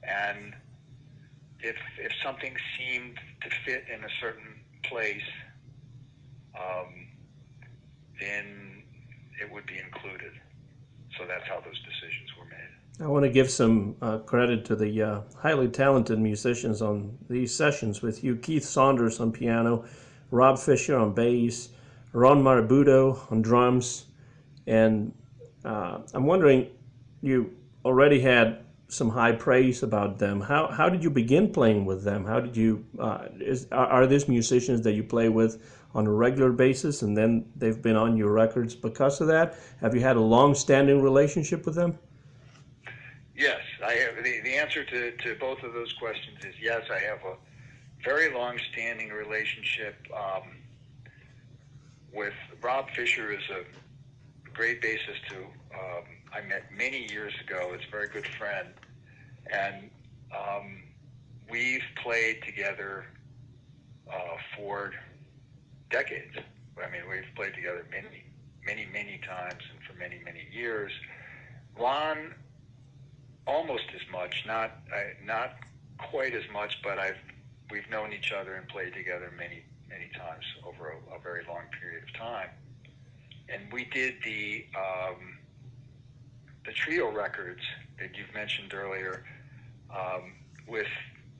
Speaker 2: And if something seemed to fit in a certain place, then it would be included. So that's how those decisions were made.
Speaker 1: I want to give some credit to the highly talented musicians on these sessions with you. Keith Saunders on piano, Rob Fisher on bass, Ron Marabudo on drums, and I'm wondering, you already had some high praise about them. How did you begin playing with them? How did you are these musicians that you play with on a regular basis, and then they've been on your records because of that? Have you had a long-standing relationship with them?
Speaker 2: Yes, I have. The answer to both of those questions is yes. I have a very long-standing relationship with Rob Fisher. Is a great bassist who I met many years ago. It's a very good friend, and we've played together for decades. I mean, we've played together many times and for many years. Ron, almost as much, not quite as much, but we've known each other and played together many times over a very long period of time. And we did the trio records that you've mentioned earlier with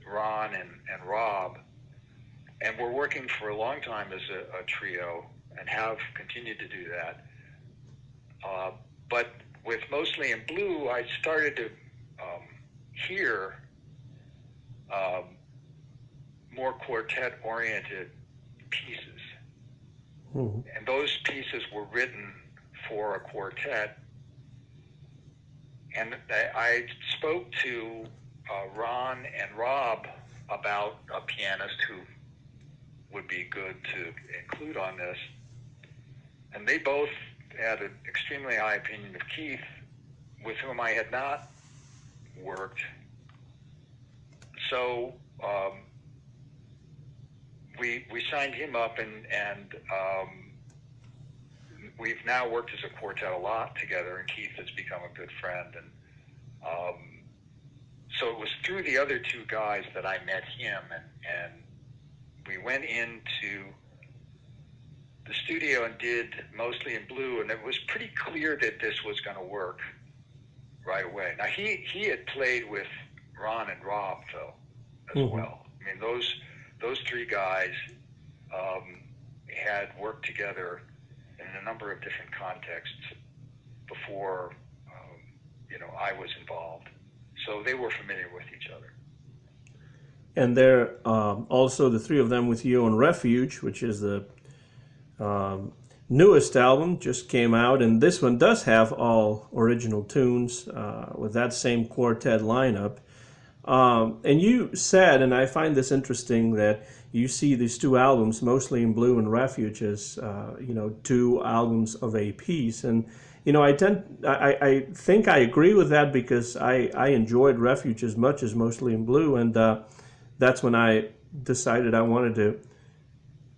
Speaker 2: Ron and Rob, and we're working for a long time as a trio and have continued to do that. But with Mostly in Blue, I started to hear more quartet-oriented pieces.
Speaker 1: Mm-hmm.
Speaker 2: And those pieces were written for a quartet. And I spoke to Ron and Rob about a pianist who would be good to include on this. And they both had an extremely high opinion of Keith, with whom I had not worked. So we signed him up, and we've now worked as a quartet a lot together, and Keith has become a good friend. And so it was through the other two guys that I met him, and we went into the studio and did Mostly in Blue, and it was pretty clear that this was going to work right away. Now, he had played with Ron and Rob, though, as
Speaker 1: Mm-hmm.
Speaker 2: well. I mean, those three guys had worked together in a number of different contexts before, I was involved. So they were familiar with each other.
Speaker 1: And they're also the three of them with you on Refuge, which is the newest album, just came out, and this one does have all original tunes with that same quartet lineup. And you said, and I find this interesting, that you see these two albums, Mostly in Blue and Refuge, as two albums of a piece. And I think I agree with that, because I enjoyed Refuge as much as Mostly in Blue, and that's when I decided I wanted to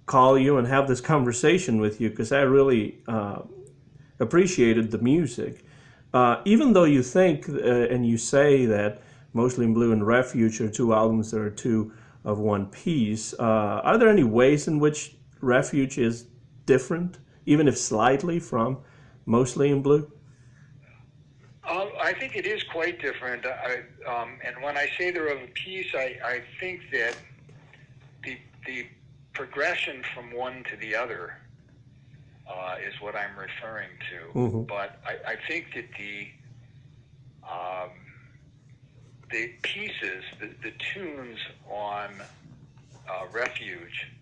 Speaker 1: call you and have this conversation with you, because I really appreciated the music. Even though you think and you say that Mostly in Blue and Refuge are two albums that are two of one piece, are there any ways in which Refuge is different, even if slightly, from Mostly in Blue?
Speaker 2: I think it is quite different. And when I say they're of a piece, I think that the progression from one to the other is what I'm referring to.
Speaker 1: Mm-hmm.
Speaker 2: But I think that the pieces, the tunes on Refuge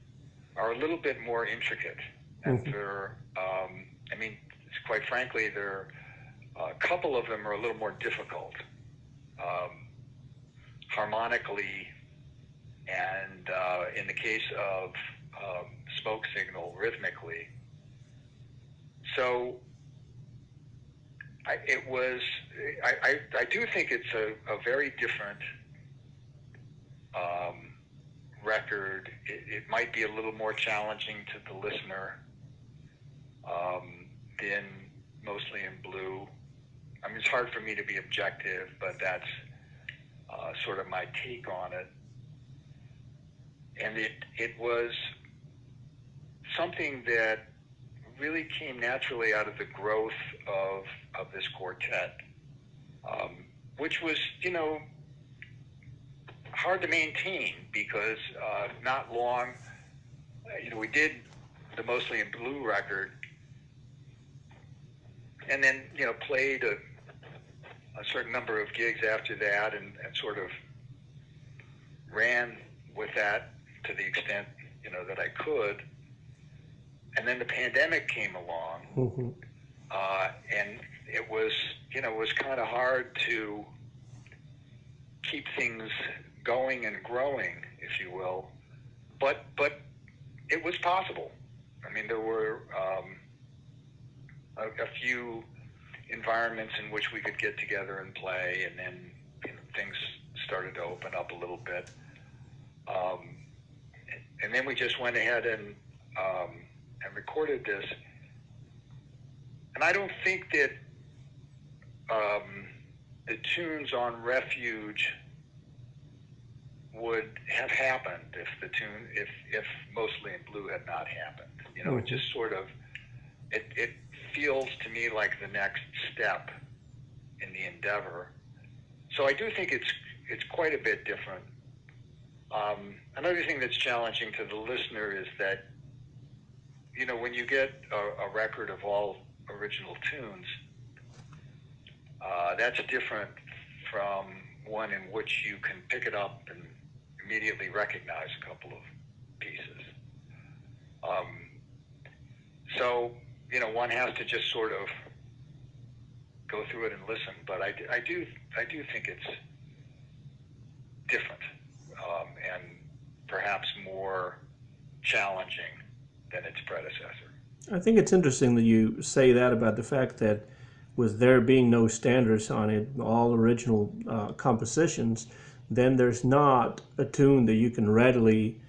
Speaker 2: are a little bit more intricate. And
Speaker 1: Mm-hmm.
Speaker 2: they're, quite frankly, a couple of them are a little more difficult, harmonically, and in the case of Smoke Signal, rhythmically. So I do think it's a very different record. It might be a little more challenging to the listener than Mostly in Blue. I mean, it's hard for me to be objective, but that's sort of my take on it. And it was something that really came naturally out of the growth of this quartet, which was, hard to maintain because not long, we did the Mostly in Blue record, and then, played a certain number of gigs after that, and sort of ran with that to the extent, that I could. And then the pandemic came along, and it was kind of hard to keep things going and growing, if you will. But it was possible. I mean, there were a few environments in which we could get together and play, and then things started to open up a little bit. And then we just went ahead and recorded this. And I don't think that the tunes on Refuge would have happened if Mostly in Blue had not happened. It just sort of, it feels to me like the next step in the endeavor. So I do think it's quite a bit different. Another thing that's challenging to the listener is that, when you get a record of all original tunes, that's different from one in which you can pick it up and immediately recognize a couple of pieces. So, one has to just sort of go through it and listen. But I do think it's different, and perhaps more challenging than its predecessor.
Speaker 1: I think it's interesting that you say that about the fact that with there being no standards on it, all original compositions, then there's not a tune that you can readily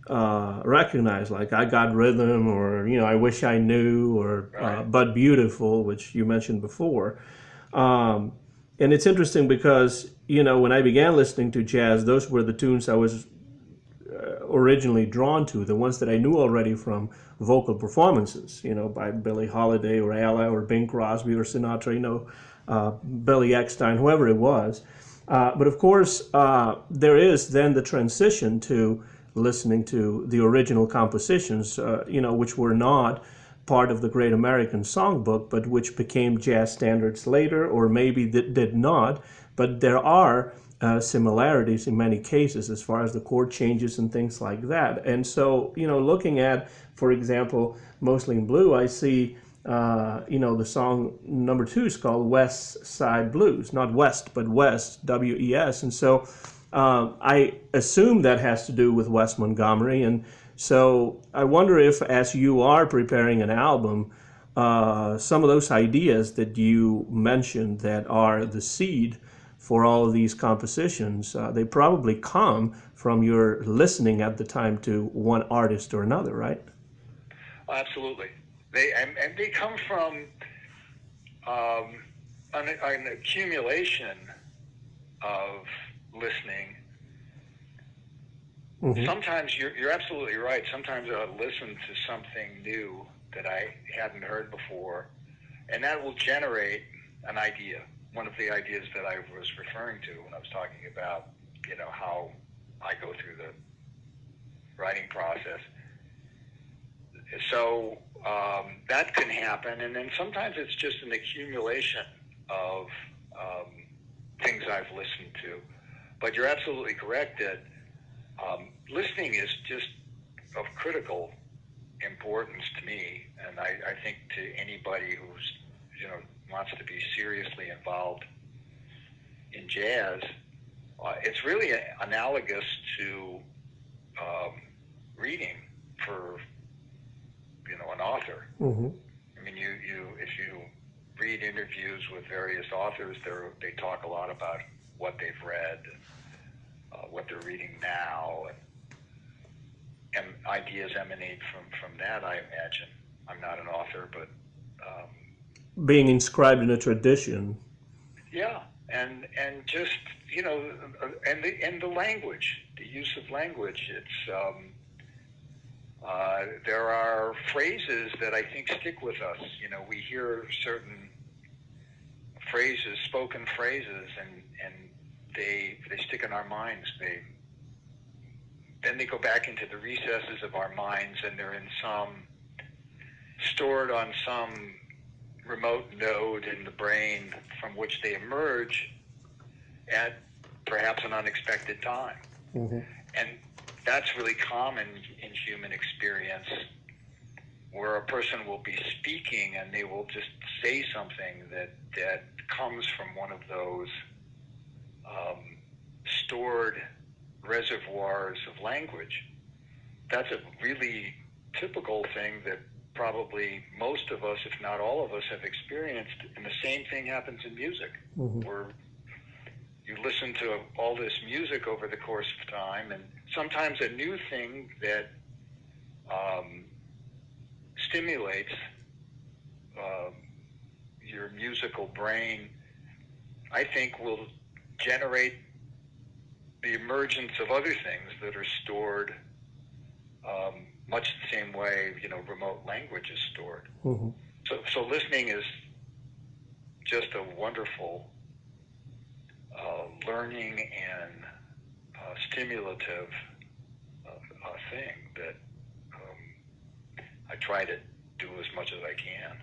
Speaker 1: recognize, like I Got Rhythm, or I Wish I Knew, or
Speaker 2: Right.
Speaker 1: But Beautiful, which you mentioned before. And it's interesting because when I began listening to jazz, those were the tunes I was originally drawn to, the ones that I knew already from vocal performances, by Billie Holiday or Ella or Bing Crosby or Sinatra, Billy Eckstine, whoever it was. But of course, there is then the transition to listening to the original compositions, which were not part of the Great American Songbook, but which became jazz standards later, or maybe did not. But there are similarities in many cases as far as the chord changes and things like that. And so, looking at, for example, Mostly in Blue, I see, the song number 2 is called West Side Blues, not West, but West, W-E-S. And so I assume that has to do with Wes Montgomery. And so I wonder if, as you are preparing an album, some of those ideas that you mentioned that are the seed for all of these compositions, they probably come from your listening at the time to one artist or another, right?
Speaker 2: Absolutely. They come from an accumulation of listening.
Speaker 1: Mm-hmm.
Speaker 2: Sometimes you're absolutely right. Sometimes I'll listen to something new that I hadn't heard before, and that will generate an idea. One of the ideas that I was referring to when I was talking about, how I go through the writing process. So that can happen, and then sometimes it's just an accumulation of things I've listened to. But you're absolutely correct that listening is just of critical importance to me, and I think to anybody who's wants to be seriously involved in jazz, it's really analogous to reading for an author.
Speaker 1: Mm-hmm.
Speaker 2: I mean, if you read interviews with various authors, they talk a lot about what they've read, what they're reading now, and ideas emanate from that, I imagine. I'm not an author, but
Speaker 1: Being inscribed in a tradition.
Speaker 2: yeah, and just and the language, the use of language. It's there are phrases that I think stick with us. We hear certain phrases, spoken phrases, and they stick in our minds. Then they go back into the recesses of our minds, and they're stored on some remote node in the brain from which they emerge at perhaps an unexpected time.
Speaker 1: Mm-hmm.
Speaker 2: And that's really common in human experience, where a person will be speaking and they will just say something that comes from one of those stored reservoirs of language. That's a really typical thing that probably most of us, if not all of us, have experienced. And the same thing happens in music,
Speaker 1: Mm-hmm.
Speaker 2: where you listen to all this music over the course of time, and sometimes a new thing that stimulates your musical brain, I think, will generate the emergence of other things that are stored much the same way remote language is stored.
Speaker 1: Mm-hmm.
Speaker 2: So listening is just a wonderful learning and stimulative thing that I try to do as much as I can.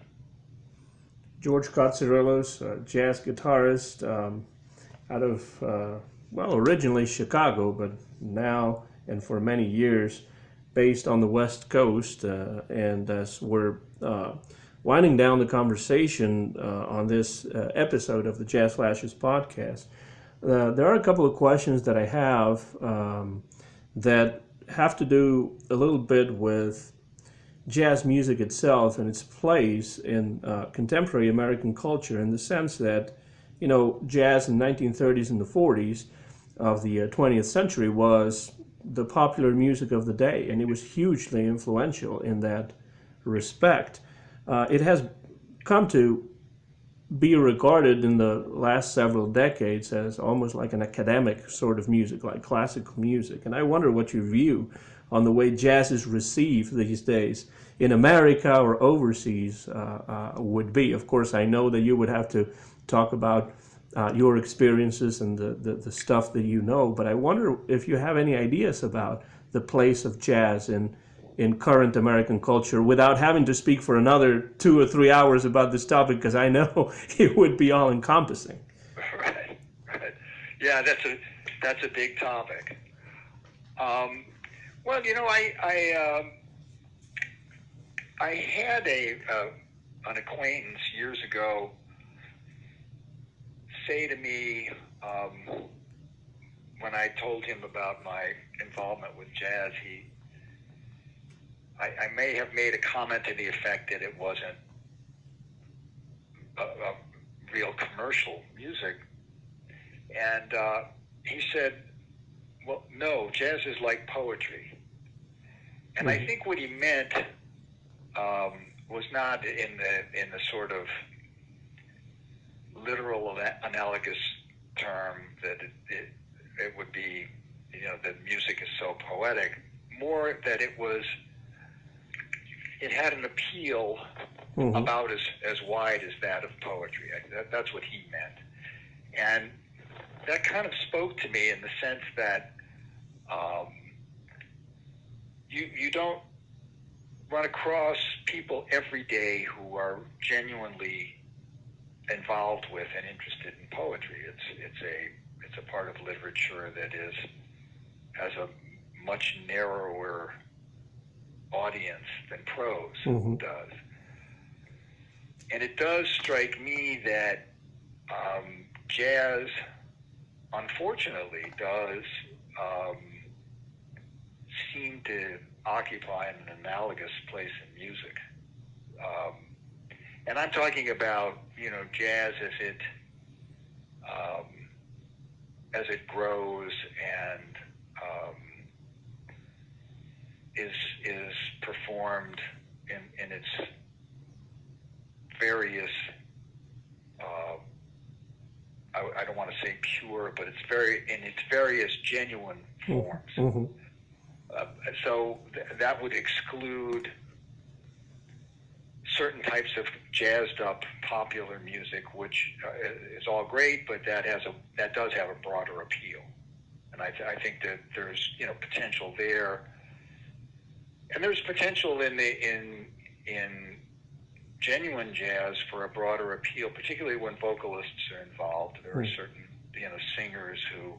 Speaker 1: George Cotsirilos, jazz guitarist, out of, originally Chicago, but now and for many years based on the West Coast. And as we're winding down the conversation on this episode of the Jazz Flashes podcast, there are a couple of questions that I have that have to do a little bit with jazz music itself and its place in contemporary American culture, in the sense that, jazz in the 1930s and the 40s of the 20th century was the popular music of the day, and it was hugely influential in that respect. It has come to be regarded in the last several decades as almost like an academic sort of music, like classical music. And I wonder what your view on the way jazz is received these days in America or overseas would be. Of course, I know that you would have to talk about your experiences and the stuff that you know, but I wonder if you have any ideas about the place of jazz in current American culture, without having to speak for another 2 or 3 hours about this topic, because I know it would be all encompassing.
Speaker 2: Right. Yeah, that's a big topic. Well, I had an acquaintance years ago say to me, when I told him about my involvement with jazz, I may have made a comment to the effect that it wasn't a real commercial music. And he said, well, no, jazz is like poetry. And I think what he meant was not in the sort of literal analogous term that it would be, that music is so poetic, more that it had an appeal about as wide as that of poetry. That's what he meant. And that kind of spoke to me in the sense that you don't run across people every day who are genuinely involved with and interested in poetry. It's a part of literature that has a much narrower audience than prose does. And it does strike me that jazz, unfortunately, does seem to occupy an analogous place in music. And I'm talking about, jazz as it grows and is performed in its various, I don't want to say pure, but in its various genuine forms.
Speaker 1: Mm-hmm.
Speaker 2: So that would exclude certain types of jazzed up popular music, which is all great, but that does have a broader appeal. And I think that there's potential there, and there's potential in genuine jazz for a broader appeal, particularly when vocalists are involved. There are certain singers who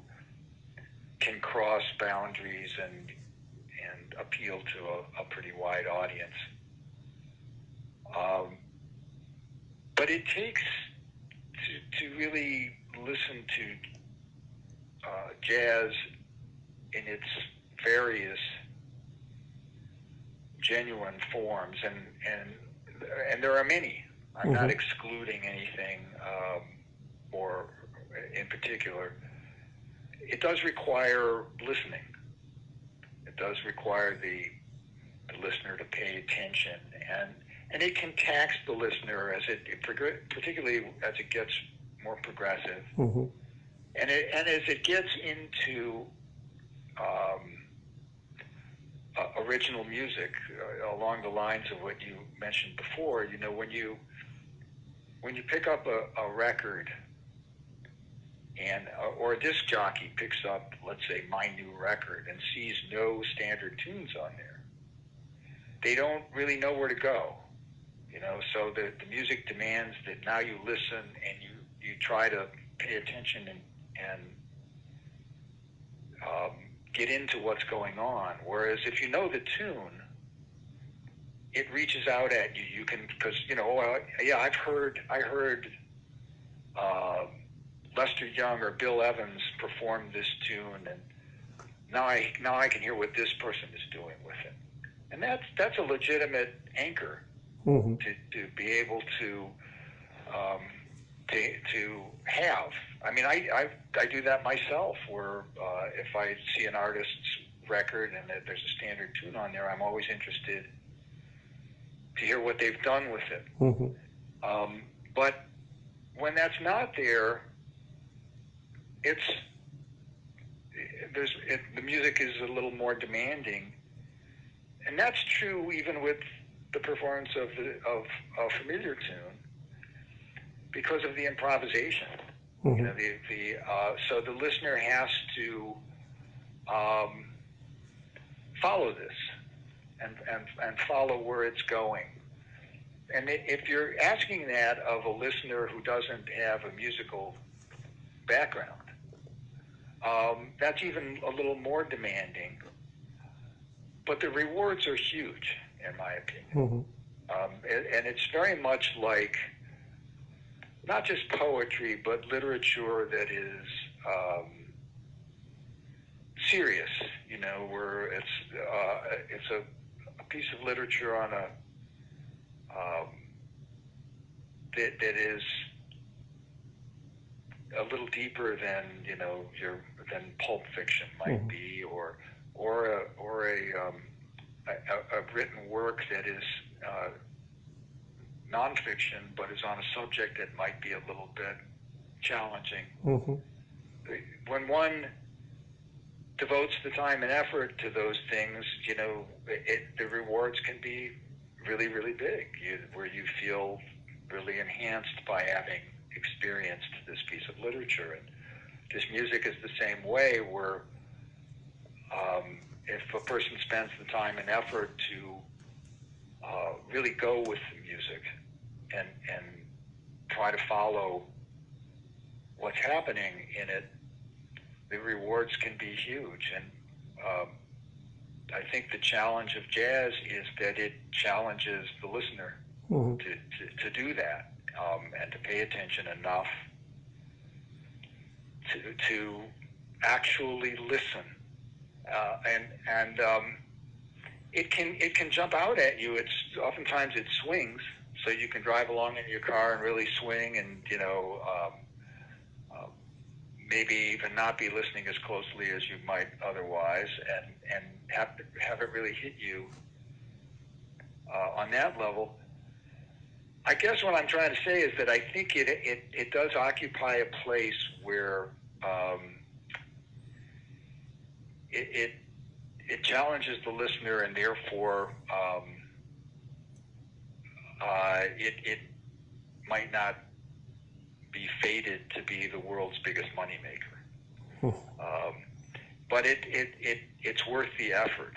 Speaker 2: can cross boundaries and appeal to a pretty wide audience. But it takes to really listen to jazz in its various genuine forms, and there are many. I'm not excluding anything or in particular. It does require listening. It does require the listener to pay attention, and it can tax the listener particularly as it gets more progressive, and as it gets into original music along the lines of what you mentioned before. When you pick up a record or a disc jockey picks up, let's say, My New Record, and sees no standard tunes on there, they don't really know where to go. So the music demands that now you listen and you try to pay attention and get into what's going on. Whereas if you know the tune, it reaches out at you. You can, because I heard Lester Young or Bill Evans perform this tune, and now I can hear what this person is doing with it, and that's a legitimate anchor to be able to have. I mean, I do that myself, where if I see an artist's record and that there's a standard tune on there, I'm always interested to hear what they've done with it. But when that's not there, the music is a little more demanding, and that's true even with the performance of a familiar tune, because of the improvisation. So the listener has to follow this and follow where it's going. And if you're asking that of a listener who doesn't have a musical background, that's even a little more demanding. But the rewards are huge, in my opinion. And it's very much like not just poetry, but literature that is serious, where it's a piece of literature on that is a little deeper than than pulp fiction might be, or a written work that is nonfiction, but is on a subject that might be a little bit challenging. When one devotes the time and effort to those things, the rewards can be really, really big, where you feel really enhanced by having experienced this piece of literature. And this music is the same way, where if a person spends the time and effort to really go with the music and try to follow what's happening in it, the rewards can be huge. And I think the challenge of jazz is that it challenges the listener
Speaker 1: Mm-hmm.
Speaker 2: to do that, and to pay attention enough to actually listen. And it can jump out at you. It's oftentimes it swings, so you can drive along in your car and really swing, and maybe even not be listening as closely as you might otherwise, and have it really hit you on that level. I guess what I'm trying to say is that I think it does occupy a place where it challenges the listener, and therefore it might not be fated to be the world's biggest moneymaker. But it's worth the effort,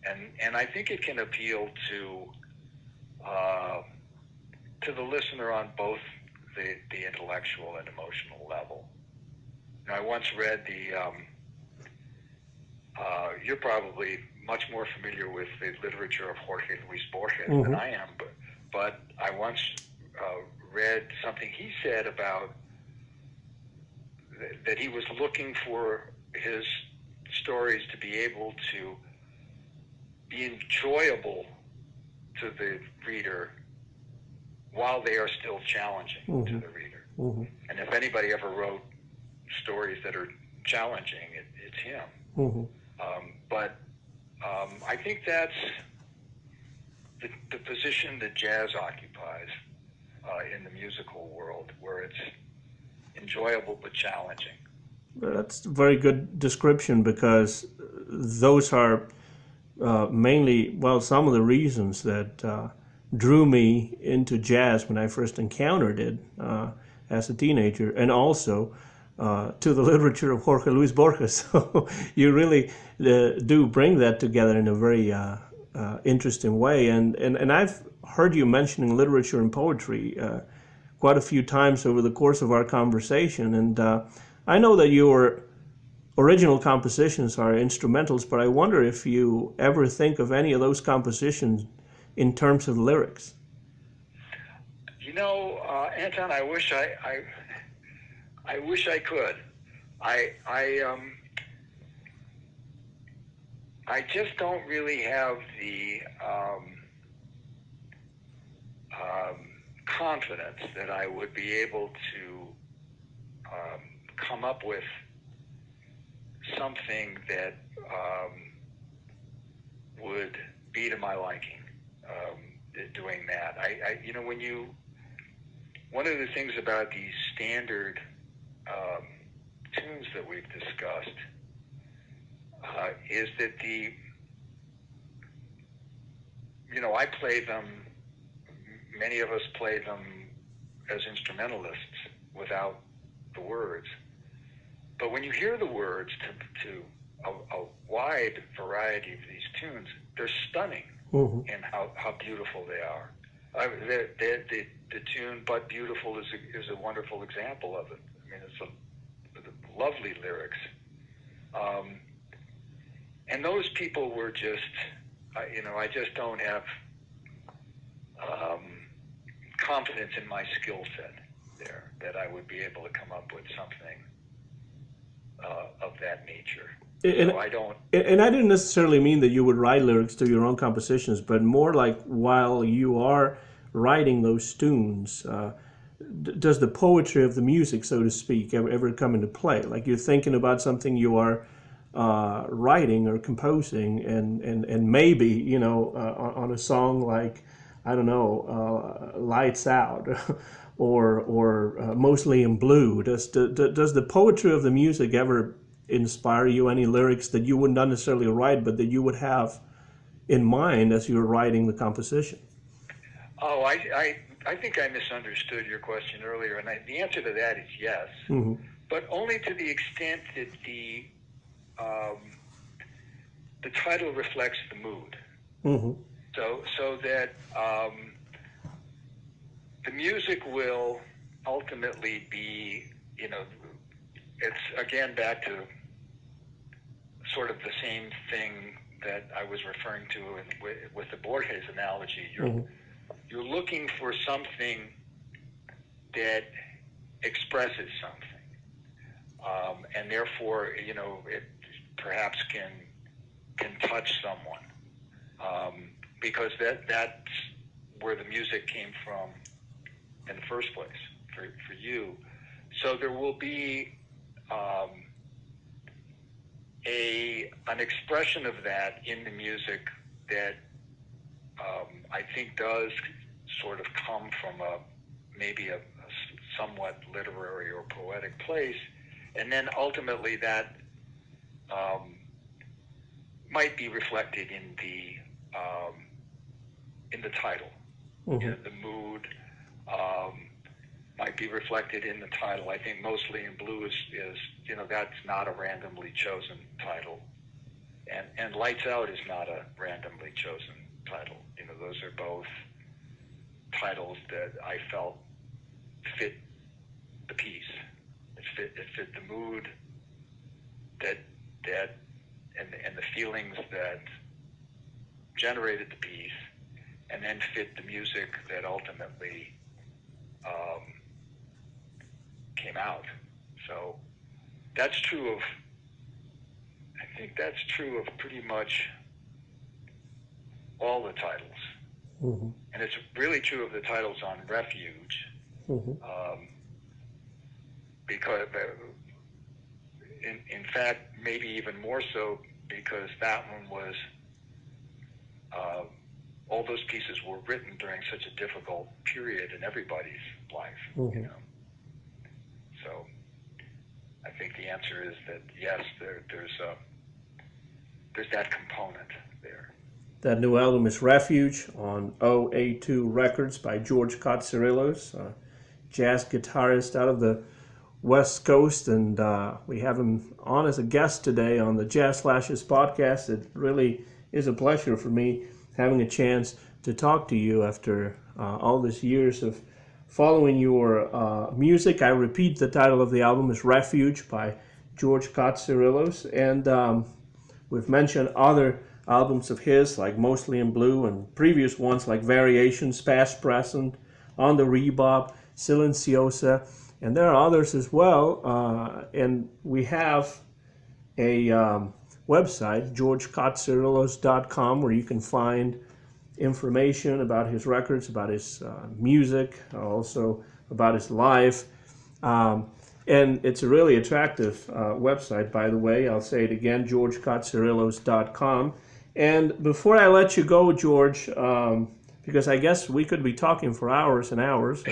Speaker 2: and I think it can appeal to the listener on both the intellectual and emotional level. And I once read you're probably much more familiar with the literature of Jorge Luis Borges than I am, but I once read something he said about that he was looking for his stories to be able to be enjoyable to the reader while they are still challenging to the reader. And if anybody ever wrote stories that are challenging, it's him. But I think that's the position that jazz occupies in the musical world, where it's enjoyable but challenging.
Speaker 1: That's a very good description, because those are mainly, well, some of the reasons that drew me into jazz when I first encountered it as a teenager, and also to the literature of Jorge Luis Borges. So you really do bring that together in a very interesting way. And I've heard you mentioning literature and poetry quite a few times over the course of our conversation. And I know that your original compositions are instrumentals, but I wonder if you ever think of any of those compositions in terms of lyrics.
Speaker 2: You know, Anton, I wish I could. I just don't really have the confidence that I would be able to come up with something that would be to my liking. Doing that, one of the things about these standard tunes that we've discussed is that I play them. Many of us play them as instrumentalists without the words. But when you hear the words to a wide variety of these tunes, they're stunning in how beautiful they are. The tune "But Beautiful" is a wonderful example of it. I mean, it's lovely lyrics. And those people were just, I just don't have confidence in my skill set there, that I would be able to come up with something of that nature.
Speaker 1: And,
Speaker 2: so I don't.
Speaker 1: And I didn't necessarily mean that you would write lyrics to your own compositions, but more like while you are writing those tunes, does the poetry of the music, so to speak, ever come into play? Like you're thinking about something you are writing or composing, and maybe, on a song like, I don't know, Lights Out, or Mostly in Blue. Does the poetry of the music ever inspire you? Any lyrics that you would not necessarily write, but that you would have in mind as you were writing the composition?
Speaker 2: Oh, I think I misunderstood your question earlier, and the answer to that is yes, but only to the extent that the title reflects the mood. So that the music will ultimately be, it's again back to sort of the same thing that I was referring to with the Borges analogy. You're you're looking for something that expresses something, and therefore, it perhaps can touch someone, because that's where the music came from in the first place for you. So there will be an expression of that in the music that I think does sort of come from maybe a somewhat literary or poetic place, and then ultimately that might be reflected in the title.
Speaker 1: Mm-hmm.
Speaker 2: The mood might be reflected in the title. I think Mostly in Blue is that's not a randomly chosen title, and Lights Out is not a randomly chosen title. Those are both titles that I felt fit the piece. It fit the mood that and the feelings that generated the piece, and then fit the music that ultimately came out. So that's true of, I think that's true of pretty much all the titles.
Speaker 1: Mm-hmm.
Speaker 2: And it's really true of the titles on Refuge,
Speaker 1: Mm-hmm.
Speaker 2: Because in fact, maybe even more so, because that one was, all those pieces were written during such a difficult period in everybody's life,
Speaker 1: Mm-hmm.
Speaker 2: So I think the answer is that yes, there's that component there.
Speaker 1: That new album is Refuge on OA2 Records by George Cotsirilos, a jazz guitarist out of the West Coast, and we have him on as a guest today on the Jazz Flashes podcast. It really is a pleasure for me having a chance to talk to you after all these years of following your music. I repeat, the title of the album is Refuge by George Cotsirilos, and we've mentioned other albums of his like Mostly in Blue, and previous ones like Variations, Past, Present, On the Rebop, Silenciosa, and there are others as well. And we have a website, georgecotsirilos.com, where you can find information about his records, about his music, also about his life. And it's a really attractive website, by the way. I'll say it again, georgecotsirilos.com. And before I let you go, George, because I guess we could be talking for hours and hours,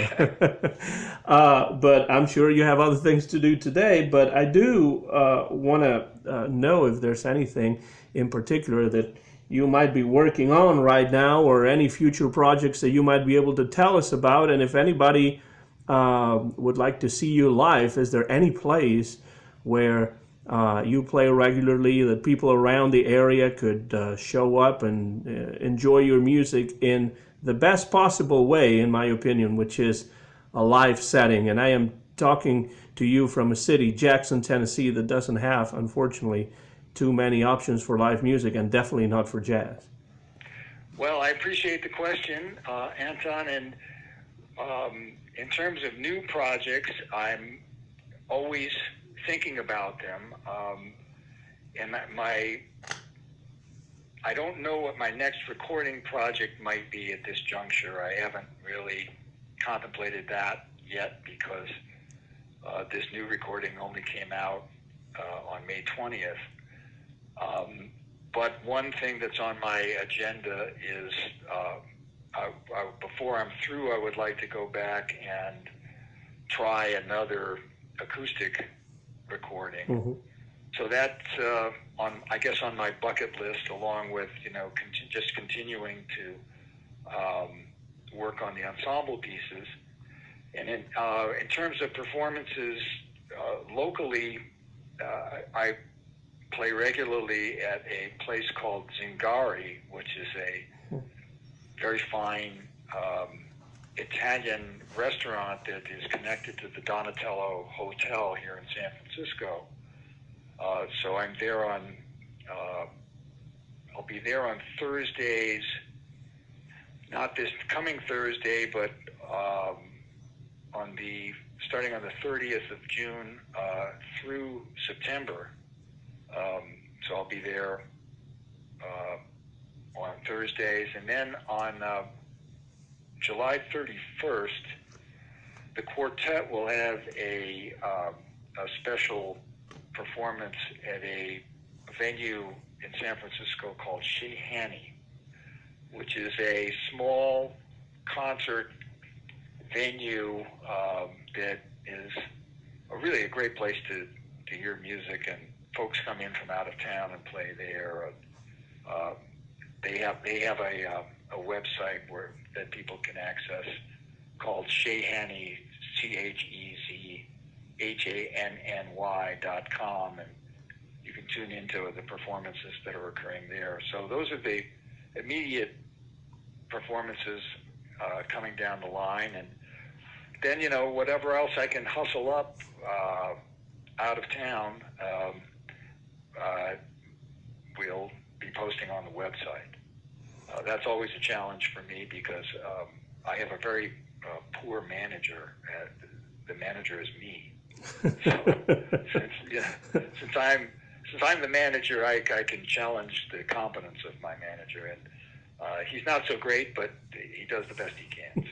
Speaker 1: but I'm sure you have other things to do today. But I do want to know if there's anything in particular that you might be working on right now, or any future projects that you might be able to tell us about. And if anybody would like to see you live, is there any place where you play regularly that people around the area could show up and enjoy your music in the best possible way, in my opinion, which is a live setting? And I am talking to you from a city, Jackson, Tennessee, that doesn't have, unfortunately, too many options for live music, and definitely not for jazz.
Speaker 2: Well, I appreciate the question, Anton, and in terms of new projects, I'm always thinking about them, and I don't know what my next recording project might be at this juncture. I haven't really contemplated that yet, because this new recording only came out on May 20th. But one thing that's on my agenda is, before I'm through, I would like to go back and try another acoustic recording.
Speaker 1: Mm-hmm.
Speaker 2: So that's on my bucket list, along with just continuing to work on the ensemble pieces. And in terms of performances locally, I play regularly at a place called Zingari, which is a very fine Italian restaurant that is connected to the Donatello Hotel here in San Francisco. So I'm there on, I'll be there on Thursdays not this coming Thursday, but starting on the 30th of June through September. So I'll be there on Thursdays, and then on July 31st, the Quartet will have a special performance at a venue in San Francisco called Chez Hanny, which is a small concert venue that is really a great place to hear music, and folks come in from out of town and play there. They have a website that people can access called Chehanny, CHEZHANNY.com, and you can tune into the performances that are occurring there. So those are the immediate performances coming down the line, and then whatever else I can hustle up out of town, we'll be posting on the website. That's always a challenge for me because I have a very poor manager. The manager is me. So since I'm the manager, I can challenge the competence of my manager, and he's not so great, but he does the best he can.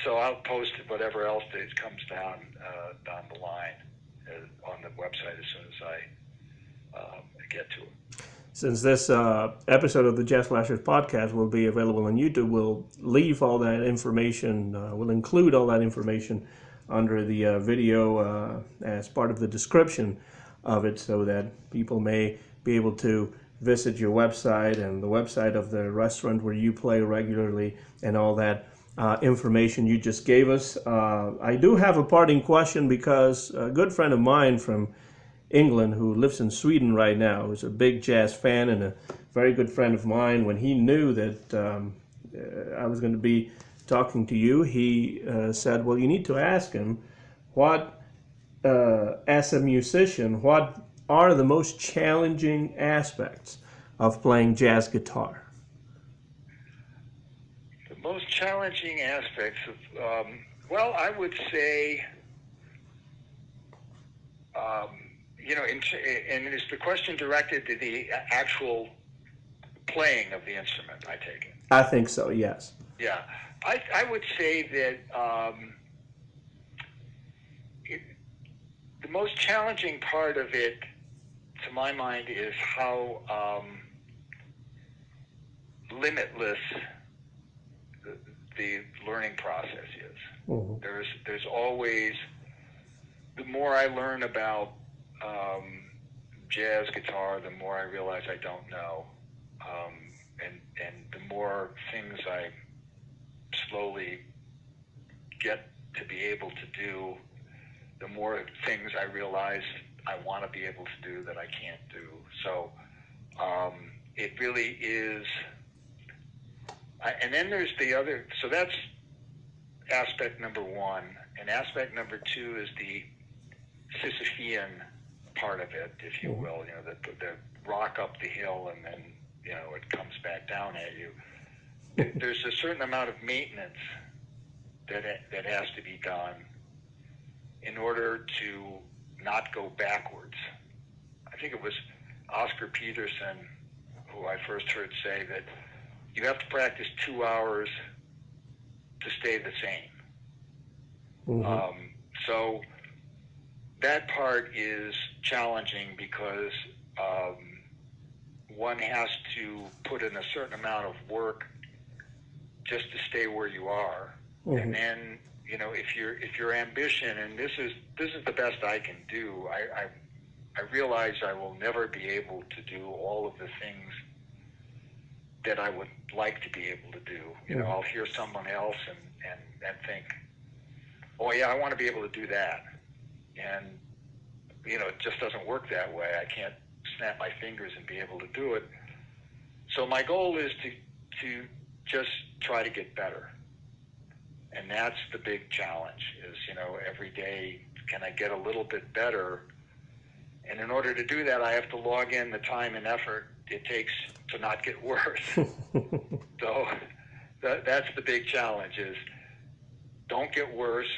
Speaker 2: So I'll post whatever else that comes down the line on the website as soon as I get to it.
Speaker 1: Since this episode of the Jazz Flashers podcast will be available on YouTube, we'll leave all that information, we'll include all that information under the video as part of the description of it, so that people may be able to visit your website and the website of the restaurant where you play regularly and all that information you just gave us. I do have a parting question, because a good friend of mine from England who lives in Sweden right now, who's a big jazz fan and a very good friend of mine, when he knew that I was going to be talking to you, he said, well, you need to ask him what, as a musician, what are the most challenging aspects of playing jazz guitar?
Speaker 2: The most challenging aspects of, well, I would say, and is the question directed to the actual playing of the instrument, I take it?
Speaker 1: I think so, yes.
Speaker 2: Yeah. I would say that the most challenging part of it, to my mind, is how limitless the learning process is. Mm-hmm. There's always, the more I learn about jazz guitar, the more I realize I don't know, and the more things I slowly get to be able to do, the more things I realize I want to be able to do that I can't do. So it really is. And then there's the other. So that's aspect number one. And aspect number two is the Sisyphean part of it, if you will. The rock up the hill and then it comes back down at you. There's a certain amount of maintenance that has to be done in order to not go backwards. I think it was Oscar Peterson who I first heard say that you have to practice 2 hours to stay the same. Mm-hmm. So that part is challenging because one has to put in a certain amount of work just to stay where you are. Mm-hmm. And then, if your ambition, and this is the best I can do, I realize I will never be able to do all of the things that I would like to be able to do. Mm-hmm. I'll hear someone else and think, oh yeah, I want to be able to do that. And, it just doesn't work that way. I can't snap my fingers and be able to do it. So my goal is to just try to get better. And that's the big challenge is, every day, can I get a little bit better? And in order to do that, I have to log in the time and effort it takes to not get worse. So that's the big challenge is don't get worse,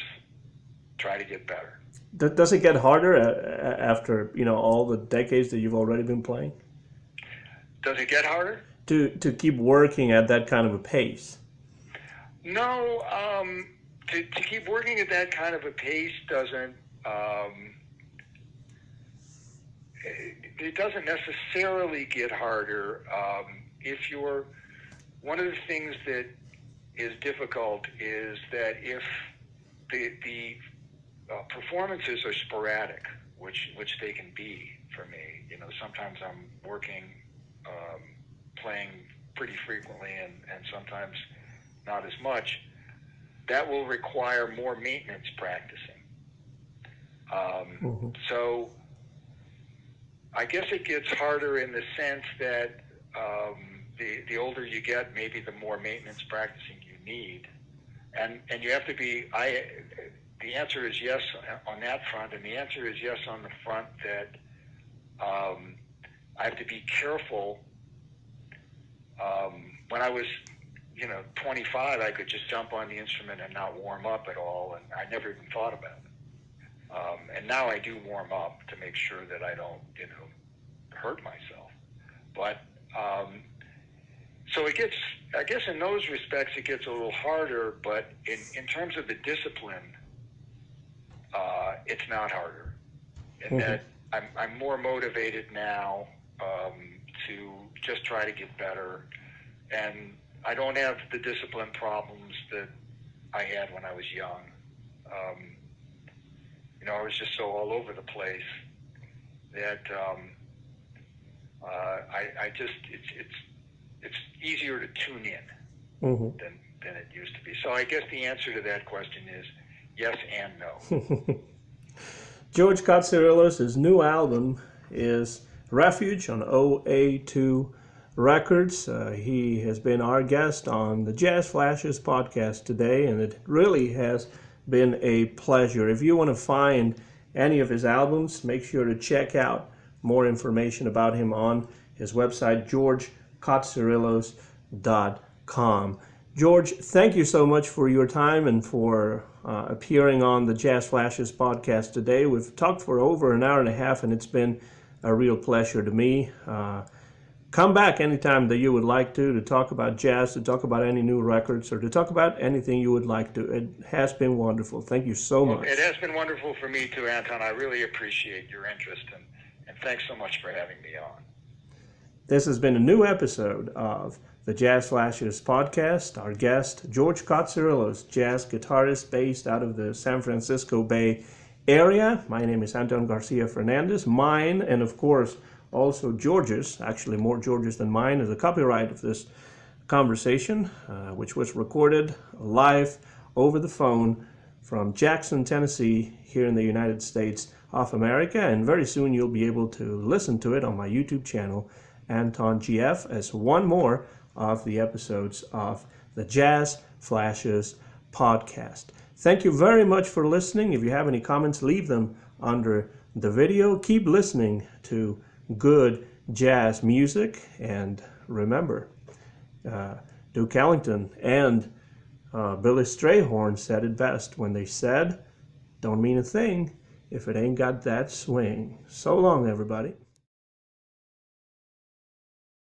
Speaker 2: try to get better.
Speaker 1: Does it get harder after, all the decades that you've already been playing?
Speaker 2: Does it get harder?
Speaker 1: To keep working at that kind of a pace?
Speaker 2: No, to keep working at that kind of a pace doesn't, it doesn't necessarily get harder. If you're, one of the things that is difficult is that if the performances are sporadic, which they can be for me. Sometimes I'm working, playing pretty frequently, and sometimes not as much. That will require more maintenance practicing. So I guess it gets harder in the sense that the older you get, maybe the more maintenance practicing you need, and you have to be. The answer is yes on that front, and the answer is yes on the front that I have to be careful. When I was 25, I could just jump on the instrument and not warm up at all, and I never even thought about it. And now I do warm up to make sure that I don't, hurt myself. But so it gets, I guess in those respects, it gets a little harder, but in terms of the discipline, it's not harder. In that I'm more motivated now to just try to get better, and I don't have the discipline problems that I had when I was young. I was just so all over the place that I just it's easier to tune in than it used to be. So I guess the answer to that question is yes and no.
Speaker 1: George Cotsirilos' new album is Refuge on OA2 Records. He has been our guest on the Jazz Flashes podcast today, and it really has been a pleasure. If you want to find any of his albums, make sure to check out more information about him on his website, georgecotsirilos.com. George, thank you so much for your time and for appearing on the Jazz Flashes podcast today. We've talked for over an hour and a half, and it's been a real pleasure to me. Come back anytime that you would like to talk about jazz, to talk about any new records, or to talk about anything you would like to. It has been wonderful. Thank you so much.
Speaker 2: It has been wonderful for me too, Anton. I really appreciate your interest, and thanks so much for having me on.
Speaker 1: This has been a new episode of the Jazz Flashes podcast. Our guest, George Cotsirilos, jazz guitarist based out of the San Francisco Bay Area. My name is Anton Garcia Fernandez. Mine, and of course, also George's, actually more George's than mine, is the copyright of this conversation, which was recorded live over the phone from Jackson, Tennessee, here in the United States of America. And very soon you'll be able to listen to it on my YouTube channel, Anton GF, as one more of the episodes of the Jazz Flashes podcast. Thank you very much for listening. If you have any comments, leave them under the video. Keep listening to good jazz music, and remember, Duke Ellington and Billy Strayhorn said it best when they said, "Don't mean a thing if it ain't got that swing." So long, everybody.